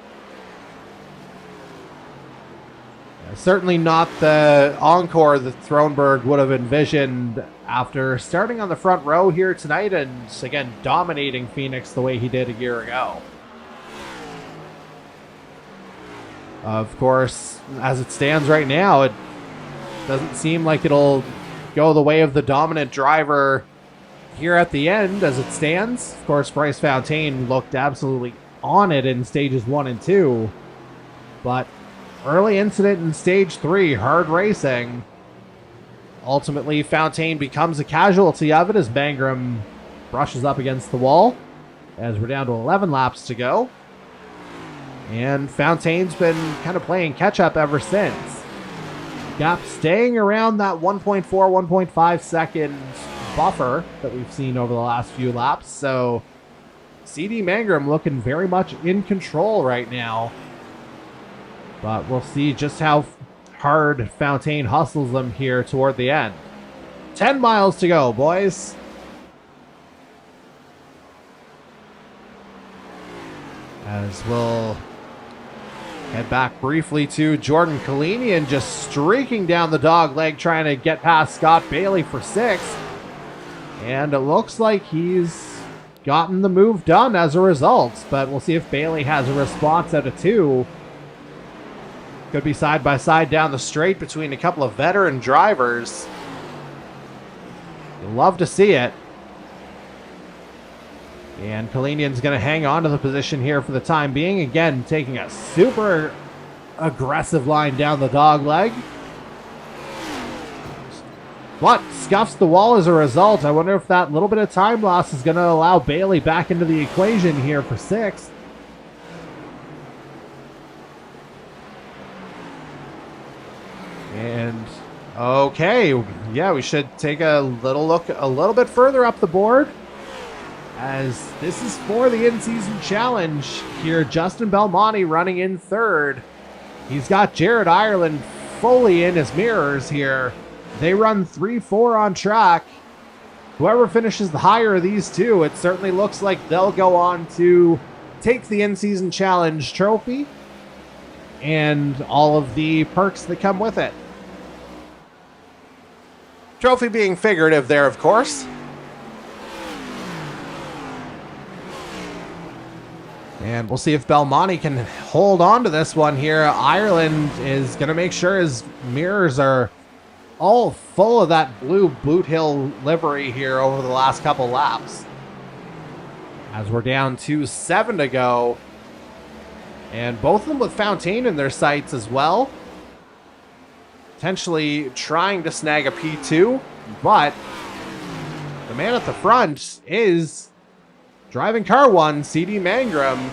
Certainly not the encore that Thronberg would have envisioned after starting on the front row here tonight and, again, dominating Phoenix the way he did a year ago. Of course, as it stands right now, it doesn't seem like it'll go the way of the dominant driver here at the end as it stands. Of course, Bryce Fontaine looked absolutely on it in stages 1 and 2. But early incident in stage 3, hard racing. Ultimately, Fontaine becomes a casualty of it as Mangrum brushes up against the wall. As we're down to 11 laps to go. And Fontaine's been kind of playing catch-up ever since. Gap staying around that 1.4, 1.5 second buffer that we've seen over the last few laps. So CD Mangrum looking very much in control right now. But we'll see just how hard Fontaine hustles them here toward the end. 10 miles to go, boys. As we'll head back briefly to Jordan Kalinian just streaking down the dog leg trying to get past Scott Bailey for 6th. And it looks like he's gotten the move done as a result. But we'll see if Bailey has a response out of 2. Could be side by side down the straight between a couple of veteran drivers. You'll love to see it. And Kalinian's going to hang on to the position here for the time being. Again, taking a super aggressive line down the dog leg. But scuffs the wall as a result. I wonder if that little bit of time loss is going to allow Bailey back into the equation here for 6th. And okay, yeah, we should take a little look a little bit further up the board. As this is for the in-season challenge here. Justin Belmonte running in 3rd. He's got Jared Ireland fully in his mirrors here. They run 3-4 on track. Whoever finishes the higher of these two, it certainly looks like they'll go on to take the in-season challenge trophy and all of the perks that come with it. Trophy being figurative there, of course. And we'll see if Belmonte can hold on to this one here. Ireland is going to make sure his mirrors are all full of that blue Boot Hill livery here over the last couple laps. As we're down to 7 to go. And both of them with Fontaine in their sights as well. Potentially trying to snag a P2. But the man at the front is driving car 1, CD Mangrum.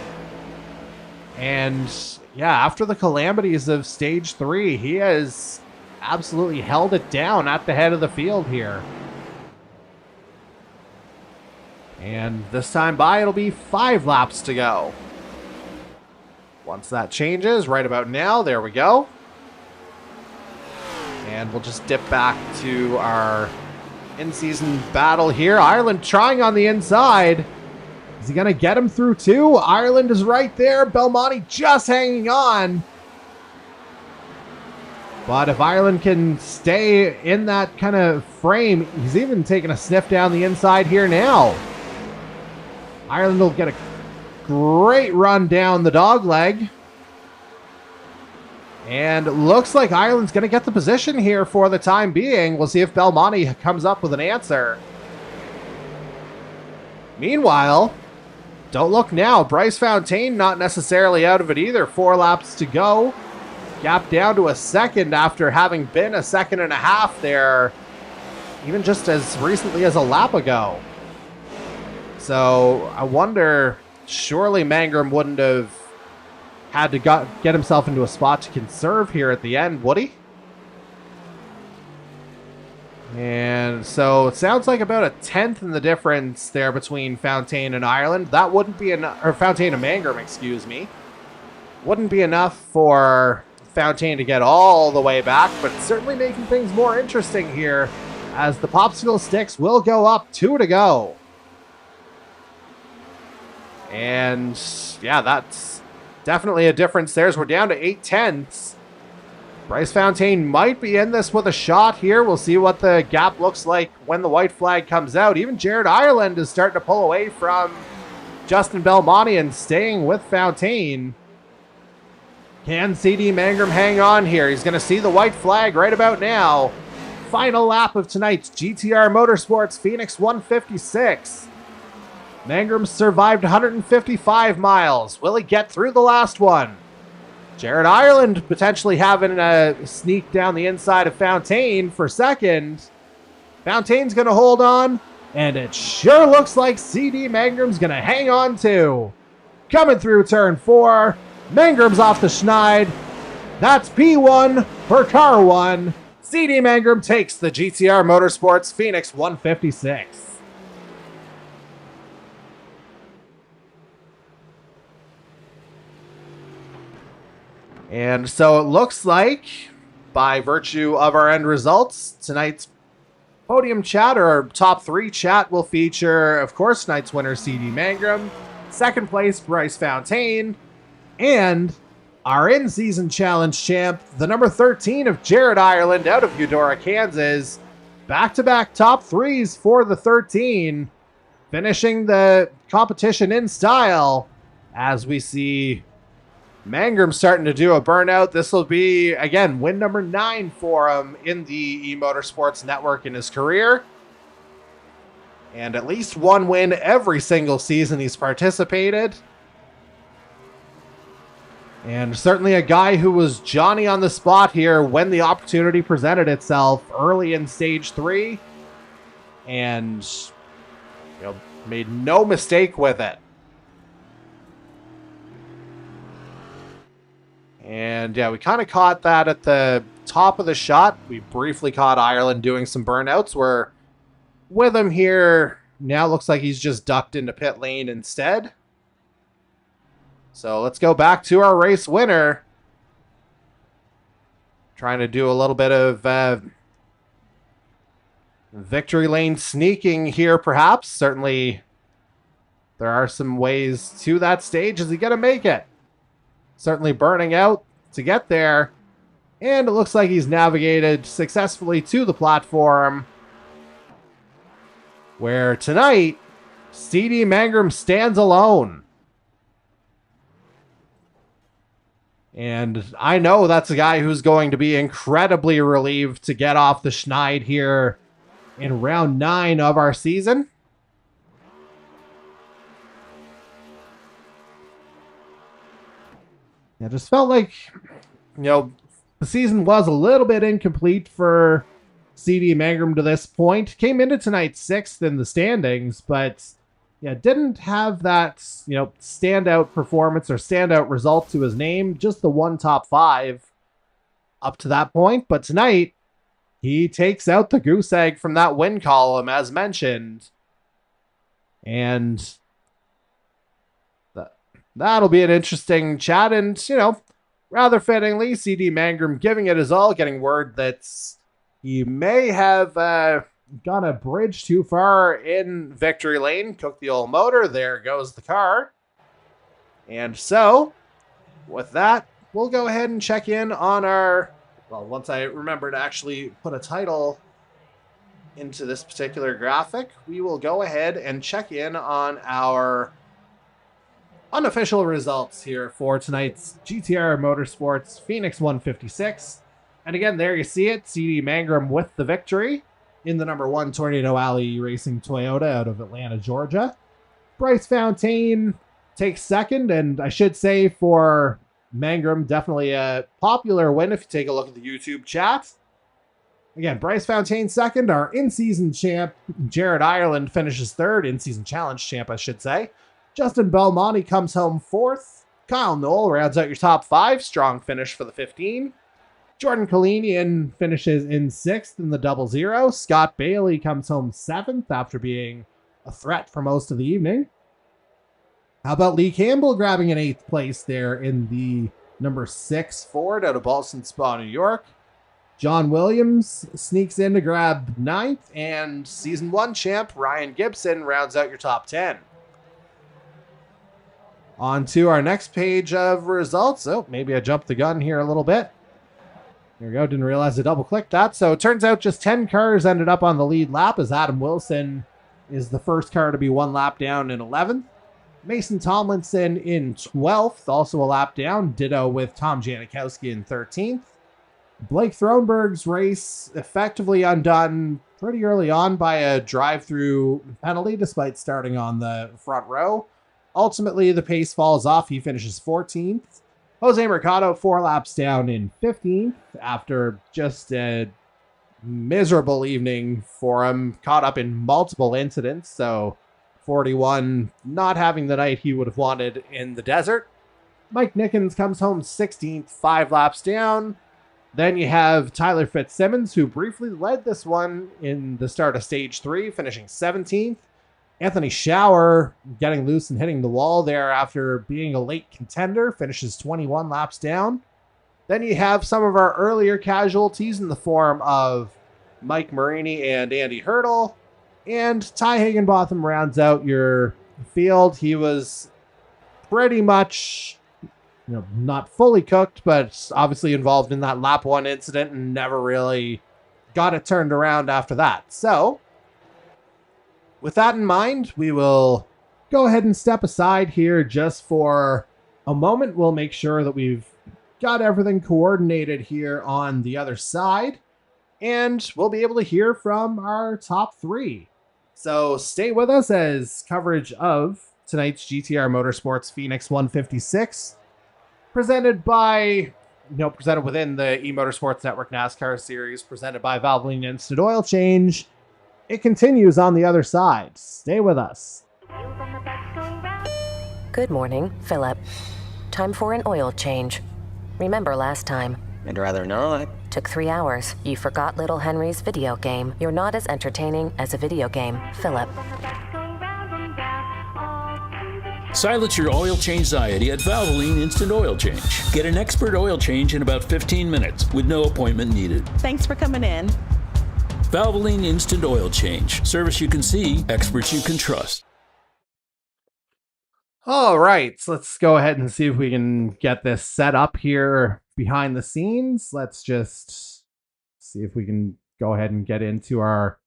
And yeah, after the calamities of stage 3, he has absolutely held it down at the head of the field here. And this time by, it'll be 5 laps to go. Once that changes, right about now, there we go. And we'll just dip back to our in-season battle here. Ireland trying on the inside. Is he going to get him through too? Ireland is right there. Belmonte just hanging on. But if Ireland can stay in that kind of frame, he's even taking a sniff down the inside here now. Ireland will get a great run down the dog leg. And looks like Ireland's going to get the position here for the time being. We'll see if Belmonte comes up with an answer. Meanwhile, don't look now. Bryce Fontaine not necessarily out of it either. 4 laps to go. Gap down to a second after having been a second and a half there, even just as recently as a lap ago. So I wonder, surely Mangrum wouldn't have had to get himself into a spot to conserve here at the end, would he? And so it sounds like about a 10th in the difference there between Fontaine and Ireland. That wouldn't be enough, or Fontaine and Mangrum, excuse me. Wouldn't be enough for Fontaine to get all the way back, but certainly making things more interesting here as the popsicle sticks will go up. 2 to go. And yeah, that's definitely a difference there as we're down to 8/10. Bryce Fontaine might be in this with a shot here. We'll see what the gap looks like when the white flag comes out. Even Jared Ireland is starting to pull away from Justin Belmonte and staying with Fontaine. Can CD Mangrum hang on here? He's going to see the white flag right about now. Final lap of tonight's GTR Motorsports Phoenix 156. Mangrum survived 155 miles. Will he get through the last one? Jared Ireland potentially having a sneak down the inside of Fontaine for second. Fontaine's going to hold on, and it sure looks like CD Mangrum's going to hang on too. Coming through turn 4. Mangrum's off the schneid. That's P1 for car 1. CD Mangrum takes the GTR Motorsports Phoenix 156. And so it looks like, by virtue of our end results, tonight's podium chat, or our top 3 chat, will feature, of course, tonight's winner CD Mangrum, second place Bryce Fontaine, and our in-season challenge champ, the number 13 of Jared Ireland out of Eudora, Kansas. Back-to-back top 3s for the 13, finishing the competition in style as we see Mangrum starting to do a burnout. This will be, again, win number 9 for him in the E-Motorsports network in his career. And at least 1 win every single season he's participated. And certainly a guy who was Johnny on the spot here when the opportunity presented itself early in stage 3. And, made no mistake with it. And yeah, we kind of caught that at the top of the shot. We briefly caught Ireland doing some burnouts. We're with him here. Now looks like he's just ducked into pit lane instead. So let's go back to our race winner. Trying to do a little bit of victory lane sneaking here, perhaps. Certainly there are some ways to that stage. Is he going to make it? Certainly burning out to get there. And it looks like he's navigated successfully to the platform, where tonight, CD Mangrum stands alone. And I know that's a guy who's going to be incredibly relieved to get off the schneid here in round 9 of our season. It just felt like, the season was a little bit incomplete for CD Mangrum to this point. Came into tonight 6th in the standings, but didn't have that, standout performance or standout result to his name. Just the 1 top 5 up to that point. But tonight, he takes out the goose egg from that win column, as mentioned. And that'll be an interesting chat. And, rather fittingly, CD Mangrum giving it his all, getting word that he may have gone a bridge too far in victory lane, cooked the old motor. There goes the car. And so, with that, we'll go ahead and check in on our... Well, once I remember to actually put a title into this particular graphic, we will go ahead and check in on our unofficial results here for tonight's GTR Motorsports Phoenix 156. And again, there you see it, CD Mangrum with the victory in the number 1 Tornado Alley Racing Toyota out of Atlanta, Georgia. Bryce Fountain takes second, and I should say for Mangrum, definitely a popular win if you take a look at the YouTube chat. Again, Bryce Fountain second, our in-season champ, Jared Ireland, finishes third, in-season challenge champ, I should say. Justin Belmonte comes home fourth. Kyle Knoll rounds out your top 5, strong finish for the 15. Jordan Kalinian finishes in 6th in the 00. Scott Bailey comes home 7th after being a threat for most of the evening. How about Lee Campbell grabbing an 8th place there in the number 6 Ford out of Ballston Spa, New York. John Williams sneaks in to grab 9th, and Season 1 champ Ryan Gibson rounds out your top 10. On to our next page of results. Oh, maybe I jumped the gun here a little bit. There we go. Didn't realize I double-clicked that. So it turns out just 10 cars ended up on the lead lap, as Adam Wilson is the first car to be 1 lap down in 11th. Mason Tomlinson in 12th, also a lap down. Ditto with Tom Janikowski in 13th. Blake Thronberg's race effectively undone pretty early on by a drive-through penalty, despite starting on the front row. Ultimately, the pace falls off. He finishes 14th. Jose Mercado 4 laps down in 15th after just a miserable evening for him. Caught up in multiple incidents, so 41 not having the night he would have wanted in the desert. Mike Nickens comes home 16th, 5 laps down. Then you have Tyler Fitzsimmons, who briefly led this one in the start of stage 3, finishing 17th. Anthony Schauer getting loose and hitting the wall there after being a late contender, finishes 21 laps down. Then you have some of our earlier casualties in the form of Mike Marini and Andy Hurdle. And Ty Higginbotham rounds out your field. He was pretty much, not fully cooked, but obviously involved in that lap 1 incident and never really got it turned around after that. So, with that in mind, we will go ahead and step aside here just for a moment. We'll make sure that we've got everything coordinated here on the other side, and we'll be able to hear from our top 3. So stay with us as coverage of tonight's GTR Motorsports Phoenix 156, presented within the E-Motorsports Network NASCAR series, presented by Valvoline Instant Oil Change. It continues on the other side. Stay with us. Good morning, Philip. Time for an oil change. Remember last time? I'd rather not. Took 3 hours. You forgot Little Henry's video game. You're not as entertaining as a video game, Philip. Silence your oil change anxiety at Valvoline Instant Oil Change. Get an expert oil change in about 15 minutes with no appointment needed. Thanks for coming in. Valvoline Instant Oil Change. Service you can see, experts you can trust. All right, so let's go ahead and see if we can get this set up here behind the scenes. Let's just see if we can go ahead and get into our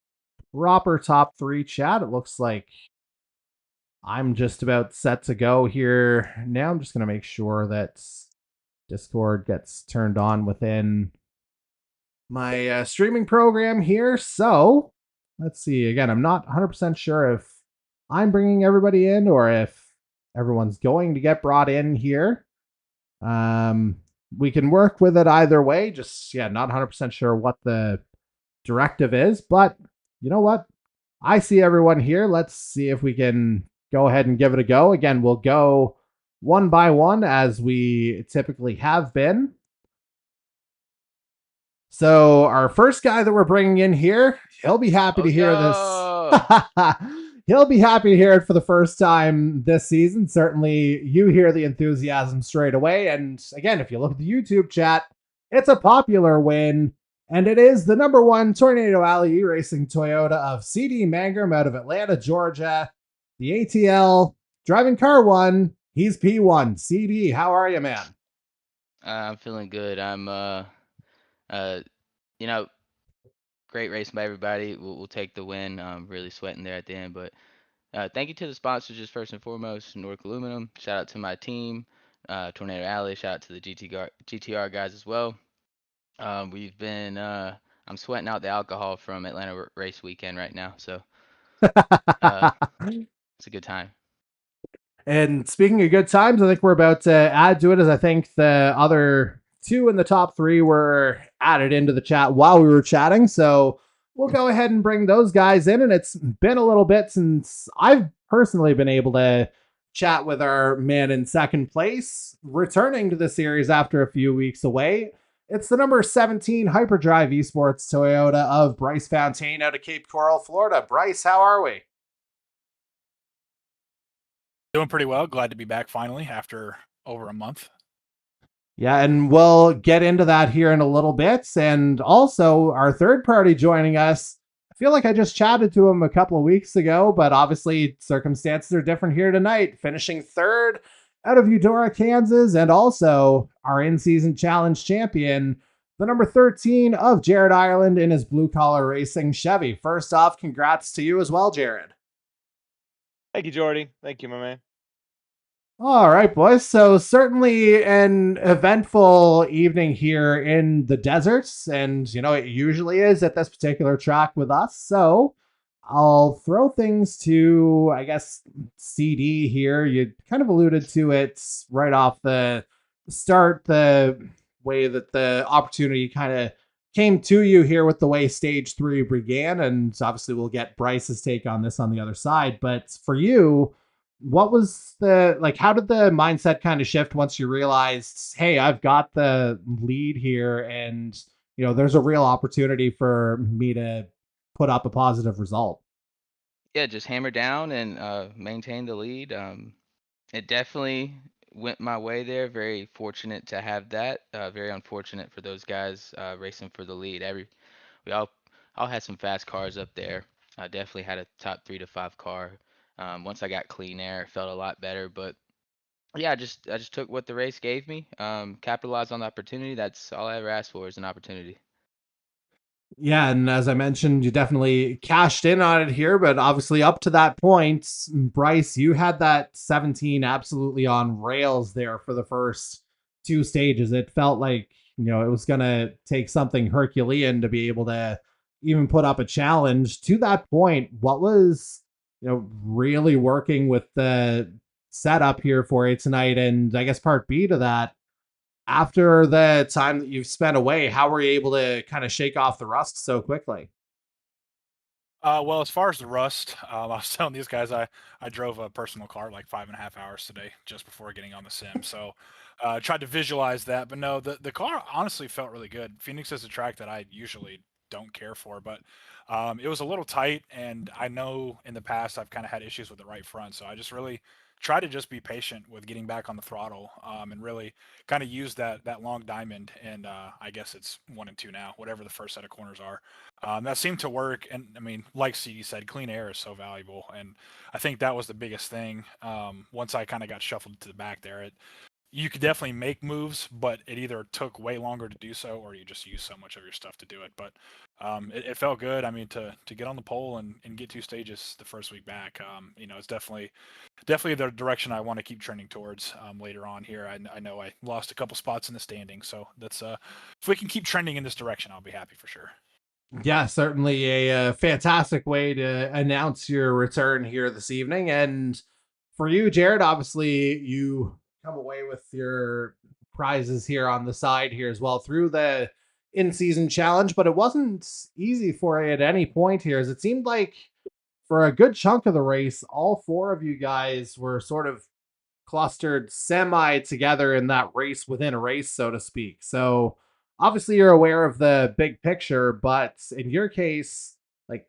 proper top 3 chat. It looks like I'm just about set to go here. Now I'm just going to make sure that Discord gets turned on within my streaming program here. So let's see. Again, I'm not 100% sure if I'm bringing everybody in or if everyone's going to get brought in here. We can work with it either way. Just, not 100% sure what the directive is. But you know what? I see everyone here. Let's see if we can go ahead and give it a go. Again, we'll go one by one as we typically have been. So our first guy that we're bringing in here, he'll be happy to hear this. He'll be happy to hear it for the first time this season. Certainly, you hear the enthusiasm straight away. And again, if you look at the YouTube chat, it's a popular win. And it is the number one Tornado Alley E-Racing Toyota of CD Mangrum out of Atlanta, Georgia. The ATL driving car one. He's P1. CD, how are you, man? I'm feeling good. Uh, you know, great racing by everybody. We'll take the win. Really sweating there at the end, but thank you to the sponsors just first and foremost, North Aluminum. Shout out to my team, Tornado Alley. Shout out to the GTR guys as well. We've been I'm sweating out the alcohol from Atlanta race weekend right now, so uh, it's a good time. And speaking of good times, I think we're about to add to it, as I think the other two in the top three were added into the chat while we were chatting. So we'll go ahead and bring those guys in. And it's been a little bit since I've personally been able to chat with our man in second place, returning to the series after a few weeks away. It's the number 17 Hyperdrive Esports Toyota of Bryce Fontaine out of Cape Coral, Florida. Bryce, how are we? Doing pretty well. Glad to be back finally after over a month. Yeah, and we'll get into that here in a little bit. And also, our third party joining us. I feel like I just chatted to him a couple of weeks ago, but obviously circumstances are different here tonight. Finishing third out of Eudora, Kansas, and also our in-season challenge champion, the number 13 of Jared Ireland in his blue collar racing Chevy. First off, congrats to you as well, Jared. Thank you, Jordy. Thank you, my man. All right, boys. So certainly an eventful evening here in the deserts, and it usually is at this particular track with us. So I'll throw things to, I guess, CD here. You kind of alluded to it right off the start, the way that the opportunity kind of came to you here with the way stage 3 began, and obviously we'll get Bryce's take on this on the other side. But for you, what was how did the mindset kind of shift once you realized, hey, I've got the lead here, and there's a real opportunity for me to put up a positive result? Yeah, just hammer down and maintain the lead. It definitely went my way there. Very fortunate to have that. Very unfortunate for those guys racing for the lead. We all had some fast cars up there. I definitely had a top 3 to 5 car. Once I got clean air, it felt a lot better. But yeah, I just took what the race gave me. Capitalized on the opportunity. That's all I ever asked for is an opportunity. Yeah, and as I mentioned, you definitely cashed in on it here, but obviously up to that point, Bryce, you had that 17 absolutely on rails there for the first two stages. It felt like, it was going to take something Herculean to be able to even put up a challenge. To that point, what was, really working with the setup here for you tonight? And I guess part B to that, after the time that you've spent away, how were you able to kind of shake off the rust so quickly? Well, as far as the rust, I was telling these guys I drove a personal car like 5.5 hours today just before getting on the sim. So tried to visualize that, but no, the car honestly felt really good. Phoenix is a track that I usually don't care for, but it was a little tight, and I know in the past I've kind of had issues with the right front, so I just really try to just be patient with getting back on the throttle, and really kind of use that long diamond, and I guess it's 1 and 2 now, whatever the first set of corners are. That seemed to work, and I mean, like CD said, clean air is so valuable, and I think that was the biggest thing. Once I kind of got shuffled to the back there, you could definitely make moves, but it either took way longer to do so, or you just use so much of your stuff to do it. But it felt good. I mean, to get on the pole and get 2 stages the first week back, it's definitely the direction I want to keep trending towards later on here. I know I lost a couple spots in the standing, so that's if we can keep trending in this direction, I'll be happy for sure. Yeah, certainly a fantastic way to announce your return here this evening. And for you, Jared, obviously you come away with your prizes here on the side here as well through the in-season challenge, but it wasn't easy for you at any point here, as it seemed like for a good chunk of the race, all four of you guys were sort of clustered semi together in that race within a race, so to speak. So obviously you're aware of the big picture, but in your case, like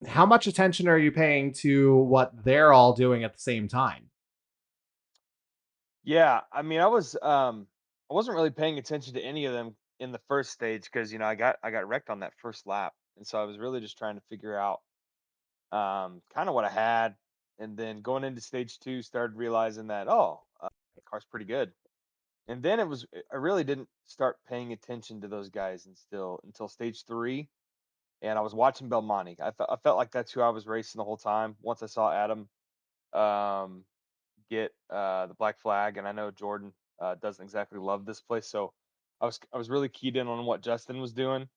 how much attention are you paying to what they're all doing at the same time? Yeah, I mean, I wasn't really paying attention to any of them in the first stage because I got wrecked on that first lap, and so I was really just trying to figure out kind of what I had, and then going into stage two, started realizing that the car's pretty good, and then I really didn't start paying attention to those guys until stage three, and I was watching Belmonte. I felt like that's who I was racing the whole time. Once I saw Adam um, get the black flag, and I know Jordan doesn't exactly love this place, so I was really keyed in on what Justin was doing,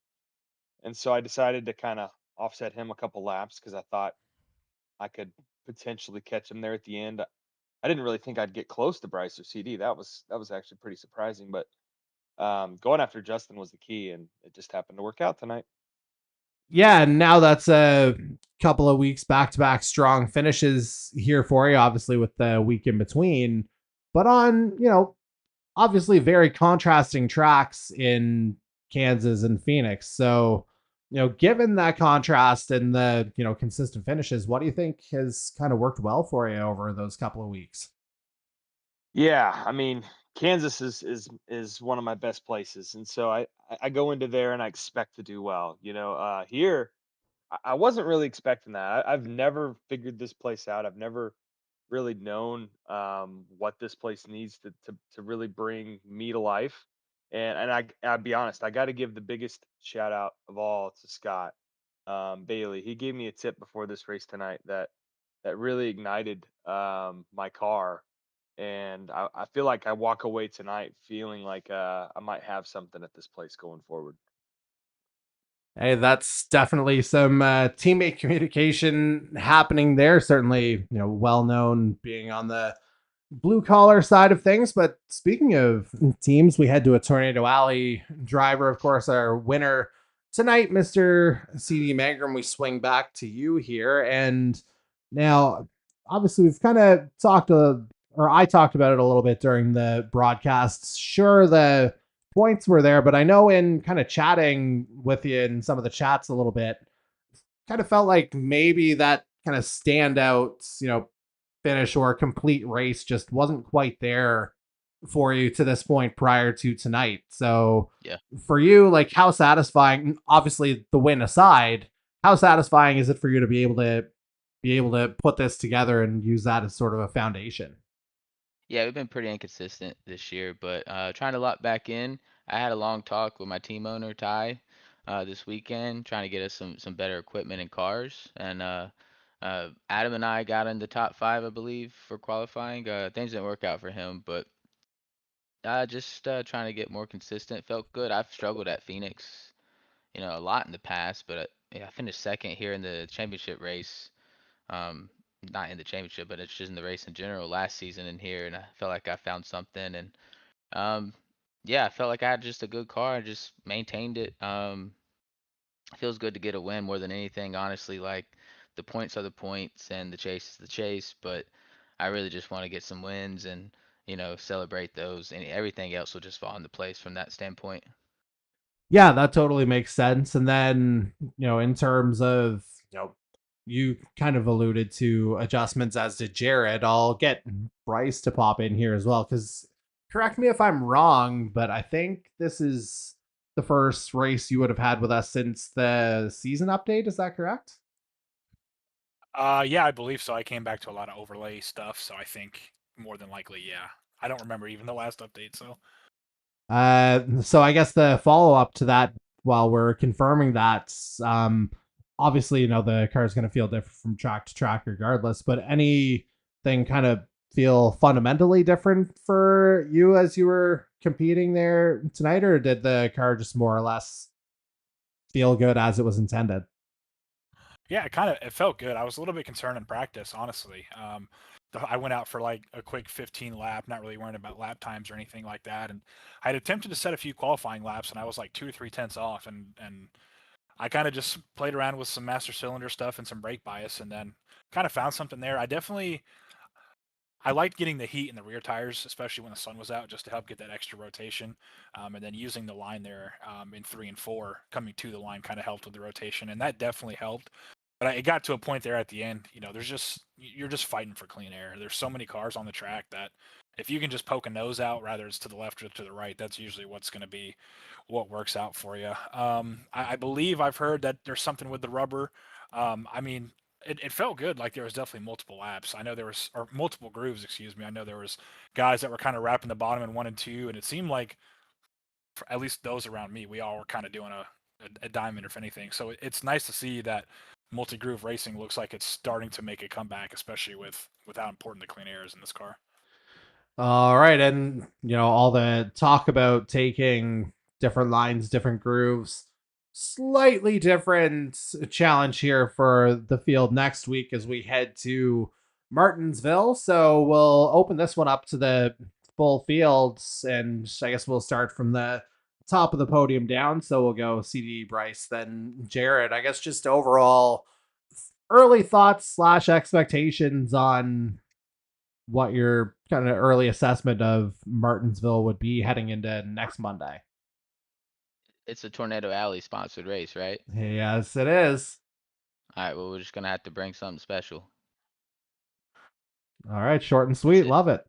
and so I decided to kind of offset him a couple laps because I thought I could potentially catch him there at the end. I didn't really think I'd get close to Bryce or CD. That was actually pretty surprising, but going after Justin was the key, and it just happened to work out tonight. Yeah, and now that's a couple of weeks back to back strong finishes here for you, obviously with the week in between, but on, obviously very contrasting tracks in Kansas and Phoenix. So, given that contrast and the, consistent finishes, what do you think has kind of worked well for you over those couple of weeks? Yeah, I mean, Kansas is one of my best places, and so I go into there and I expect to do well. Here I wasn't really expecting that. I've never figured this place out. I've never really known what this place needs to really bring me to life. And I'll be honest, I got to give the biggest shout out of all to Scott Bailey. He gave me a tip before this race tonight that really ignited my car, and I feel like I walk away tonight feeling like I might have something at this place going forward. Hey, that's definitely some teammate communication happening there. Certainly, well known being on the blue collar side of things. But speaking of teams, we head to a Tornado Alley driver, of course, our winner tonight, Mr. CD Mangrum. We swing back to you here. And now, obviously, we've kind of or I talked about it a little bit during the broadcasts. Sure, the points were there, but I know in kind of chatting with you in some of the chats a little bit, kind of felt like maybe that kind of standout, finish or complete race just wasn't quite there for you to this point prior to tonight. So Yeah. for you, like how satisfying, obviously the win aside, how satisfying is it for you to be able to put this together and use that as sort of a foundation? Yeah, we've been pretty inconsistent this year, but trying to lock back in. I had a long talk with my team owner Ty this weekend, trying to get us some better equipment and cars. And Adam and I got in the top five, I believe, for qualifying. Things didn't work out for him, but just trying to get more consistent. Felt good. I've struggled at Phoenix, a lot in the past, but yeah, I finished second here in the championship race. Um, Not in the championship, but it's just in the race in general last season in here, and I felt like I found something, and um, yeah, I felt like I had just a good car and just maintained it. It feels good to get a win more than anything, honestly. Like the points are the points, and the chase is the chase, but I really just want to get some wins and celebrate those, and everything else will just fall into place from that standpoint. Yeah, that totally makes sense. And then, in terms of, you kind of alluded to adjustments, as did Jared. I'll get Bryce to pop in here as well, because correct me if I'm wrong, but I think this is the first race you would have had with us since the season update. Is that correct? Yeah, I believe so. I came back to a lot of overlay stuff, so I think more than likely, yeah. I don't remember even the last update, so So I guess the follow up to that, while we're confirming that, obviously, the car is going to feel different from track to track regardless, but anything kind of feel fundamentally different for you as you were competing there tonight, or did the car just more or less feel good as it was intended? yeah, it felt good. I was a little bit concerned in practice, honestly. I went out for like a quick 15 lap, not really worrying about lap times or anything like that. And I had attempted to set a few qualifying laps, and I was like 2 or 3 tenths off. And I kind of just played around with some master cylinder stuff and some brake bias, and then kind of found something there. I liked getting the heat in the rear tires, especially when the sun was out, just to help get that extra rotation. And then using the line there in 3 and 4, coming to the line kind of helped with the rotation, and that definitely helped. But it got to a point there at the end, you're just fighting for clean air. There's so many cars on the track that if you can just poke a nose out, rather it's to the left or to the right, that's usually what's going to be what works out for you. I believe I've heard that there's something with the rubber. I mean, it felt good. Like there was definitely multiple laps. I know there was, or multiple grooves, excuse me. I know there was guys that were kind of wrapping the bottom in 1 and 2, and it seemed like, for at least those around me, we all were kind of doing a diamond, if anything. So it's nice to see that multi-groove racing looks like it's starting to make a comeback, especially with how important the clean air is in this car. All right, and all the talk about taking different lines, different grooves, slightly different challenge here for the field next week as we head to Martinsville. So we'll open this one up to the full fields, and I guess we'll start from the top of the podium down. So we'll go CD, Bryce, then Jared. I guess just overall early thoughts slash expectations on what your kind of early assessment of Martinsville would be heading into next Monday. It's a Tornado Alley sponsored race, right? Yes, it is. All right, well, we're just gonna have to bring something special. All right, short and sweet. That's it. Love it.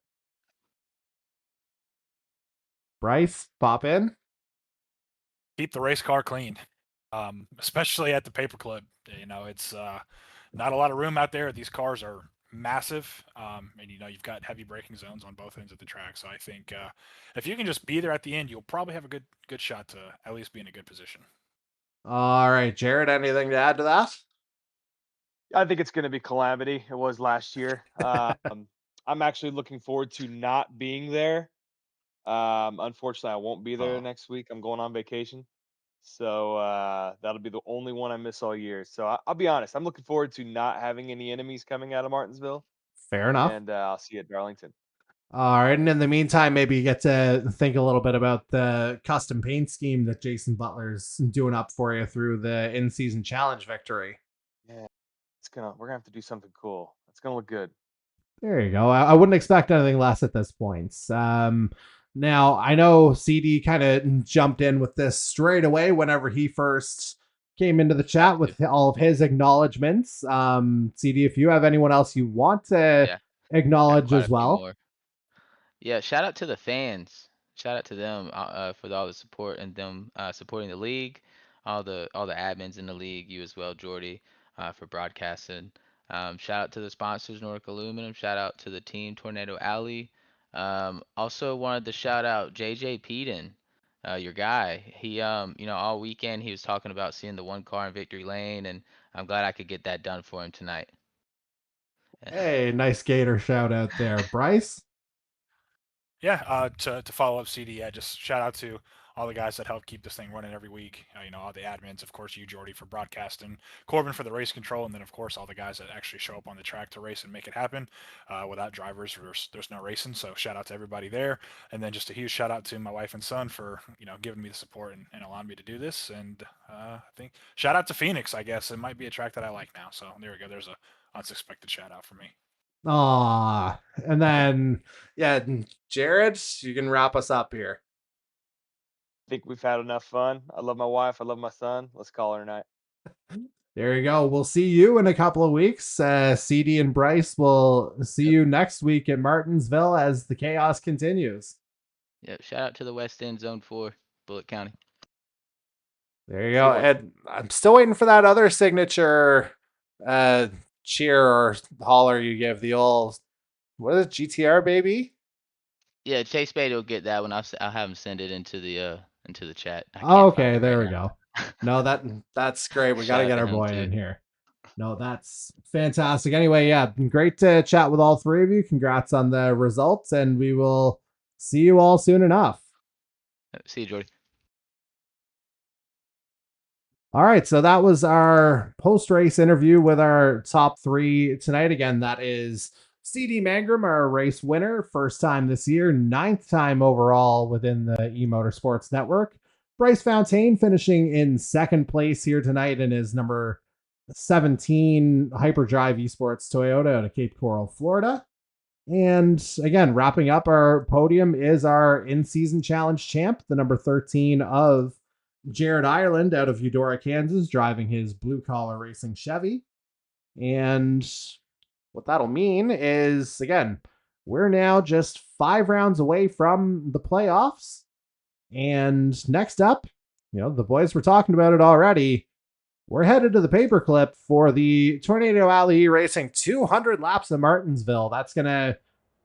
Bryce, pop in. Keep the race car clean, especially at the paperclip. It's not a lot of room out there. These cars are massive, and you've got heavy braking zones on both ends of the track. So I think if you can just be there at the end, you'll probably have a good shot to at least be in a good position. All right, Jared, anything to add to that? I think it's going to be calamity. It was last year. I'm actually looking forward to not being there. Unfortunately, I won't be there next week. I'm going on vacation. So that'll be the only one I miss all year. So I'll be honest. I'm looking forward to not having any enemies coming out of Martinsville. Fair enough. And I'll see you at Darlington. All right, and in the meantime, maybe you get to think a little bit about the custom paint scheme that Jason Butler's doing up for you through the in-season challenge victory. Yeah, we're gonna have to do something cool. It's gonna look good. There you go. I wouldn't expect anything less at this point. Now, I know CD kind of jumped in with this straight away whenever he first came into the chat with all of his acknowledgments. CD, if you have anyone else you want to acknowledge quite a as few well. more. Yeah, shout out to the fans. Shout out to them for all the support and them supporting the league, all the admins in the league, you as well, Jordy, for broadcasting. Shout out to the sponsors, Nordic Aluminum. Shout out to the team, Tornado Alley. Also wanted to shout out JJ Peden, your guy. He, all weekend he was talking about seeing the one car in Victory Lane, and I'm glad I could get that done for him tonight. Hey, nice Gator shout out there. Bryce? Yeah, to follow up CD, just shout out to all the guys that help keep this thing running every week. All the admins, of course, you, Jordy, for broadcasting, Corbin for the race control, and then, of course, all the guys that actually show up on the track to race and make it happen. Without drivers, there's no racing, so shout out to everybody there. And then just a huge shout out to my wife and son for, giving me the support and allowing me to do this. And I think shout out to Phoenix, I guess. It might be a track that I like now. So there we go. There's a unexpected shout out for me. And then, Jared, you can wrap us up here. I think we've had enough fun. I love my wife. I love my son. Let's call it a night. There you go. We'll see you in a couple of weeks. CD and Bryce will see you next week at Martinsville as the chaos continues. Yep. Shout out to the West End Zone 4, Bullitt County. There you go. And I'm still waiting for that other signature cheer or holler you give, the old, what is it, GTR, baby? Yeah, Chase Spade will get that one. I'll have him send it into the chat. Okay, there we go. No, that's great. We got to get our boy in here. No, that's fantastic. Anyway, great to chat with all three of you. Congrats on the results, and we will see you all soon enough. See you, Jordy. All right, so that was our post-race interview with our top three tonight. Again, that is CD Mangrum, our race winner, first time this year, 9th time overall within the E-Motorsports network. Bryce Fontaine finishing in 2nd place here tonight in his number 17 Hyperdrive Esports Toyota out of Cape Coral, Florida. And again, wrapping up our podium is our in-season challenge champ, the number 13 of Jared Ireland out of Eudora, Kansas, driving his blue collar racing Chevy. And what that'll mean is, again, we're now just 5 rounds away from the playoffs. And next up, the boys were talking about it already. We're headed to the paperclip for the Tornado Alley Racing 200 laps of Martinsville. That's going to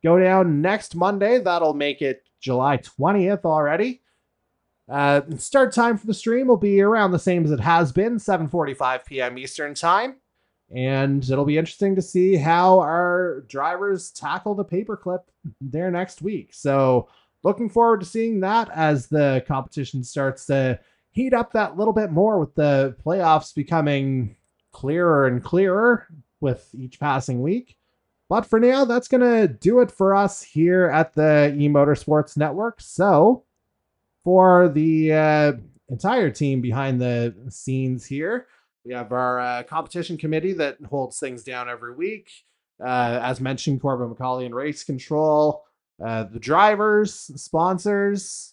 go down next Monday. That'll make it July 20th already. Start time for the stream will be around the same as it has been, 7:45 p.m. Eastern Time. And it'll be interesting to see how our drivers tackle the paperclip there next week. So looking forward to seeing that as the competition starts to heat up that little bit more, with the playoffs becoming clearer and clearer with each passing week. But for now, that's going to do it for us here at the E-Motorsports Network. So for the entire team behind the scenes here, we have our competition committee that holds things down every week. As mentioned, Corbin McCauley and Race Control, the drivers, sponsors,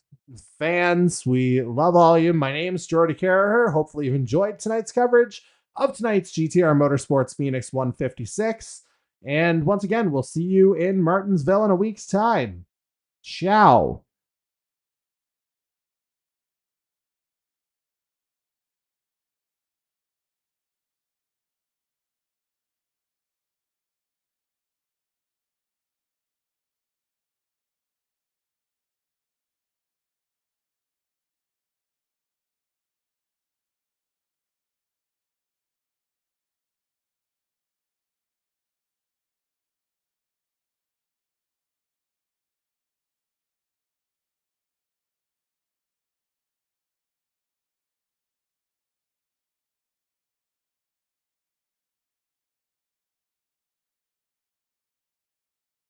fans, we love all of you. My name's Jordy Carraher. Hopefully you've enjoyed tonight's coverage of tonight's GTR Motorsports Phoenix 156. And once again, we'll see you in Martinsville in a week's time. Ciao.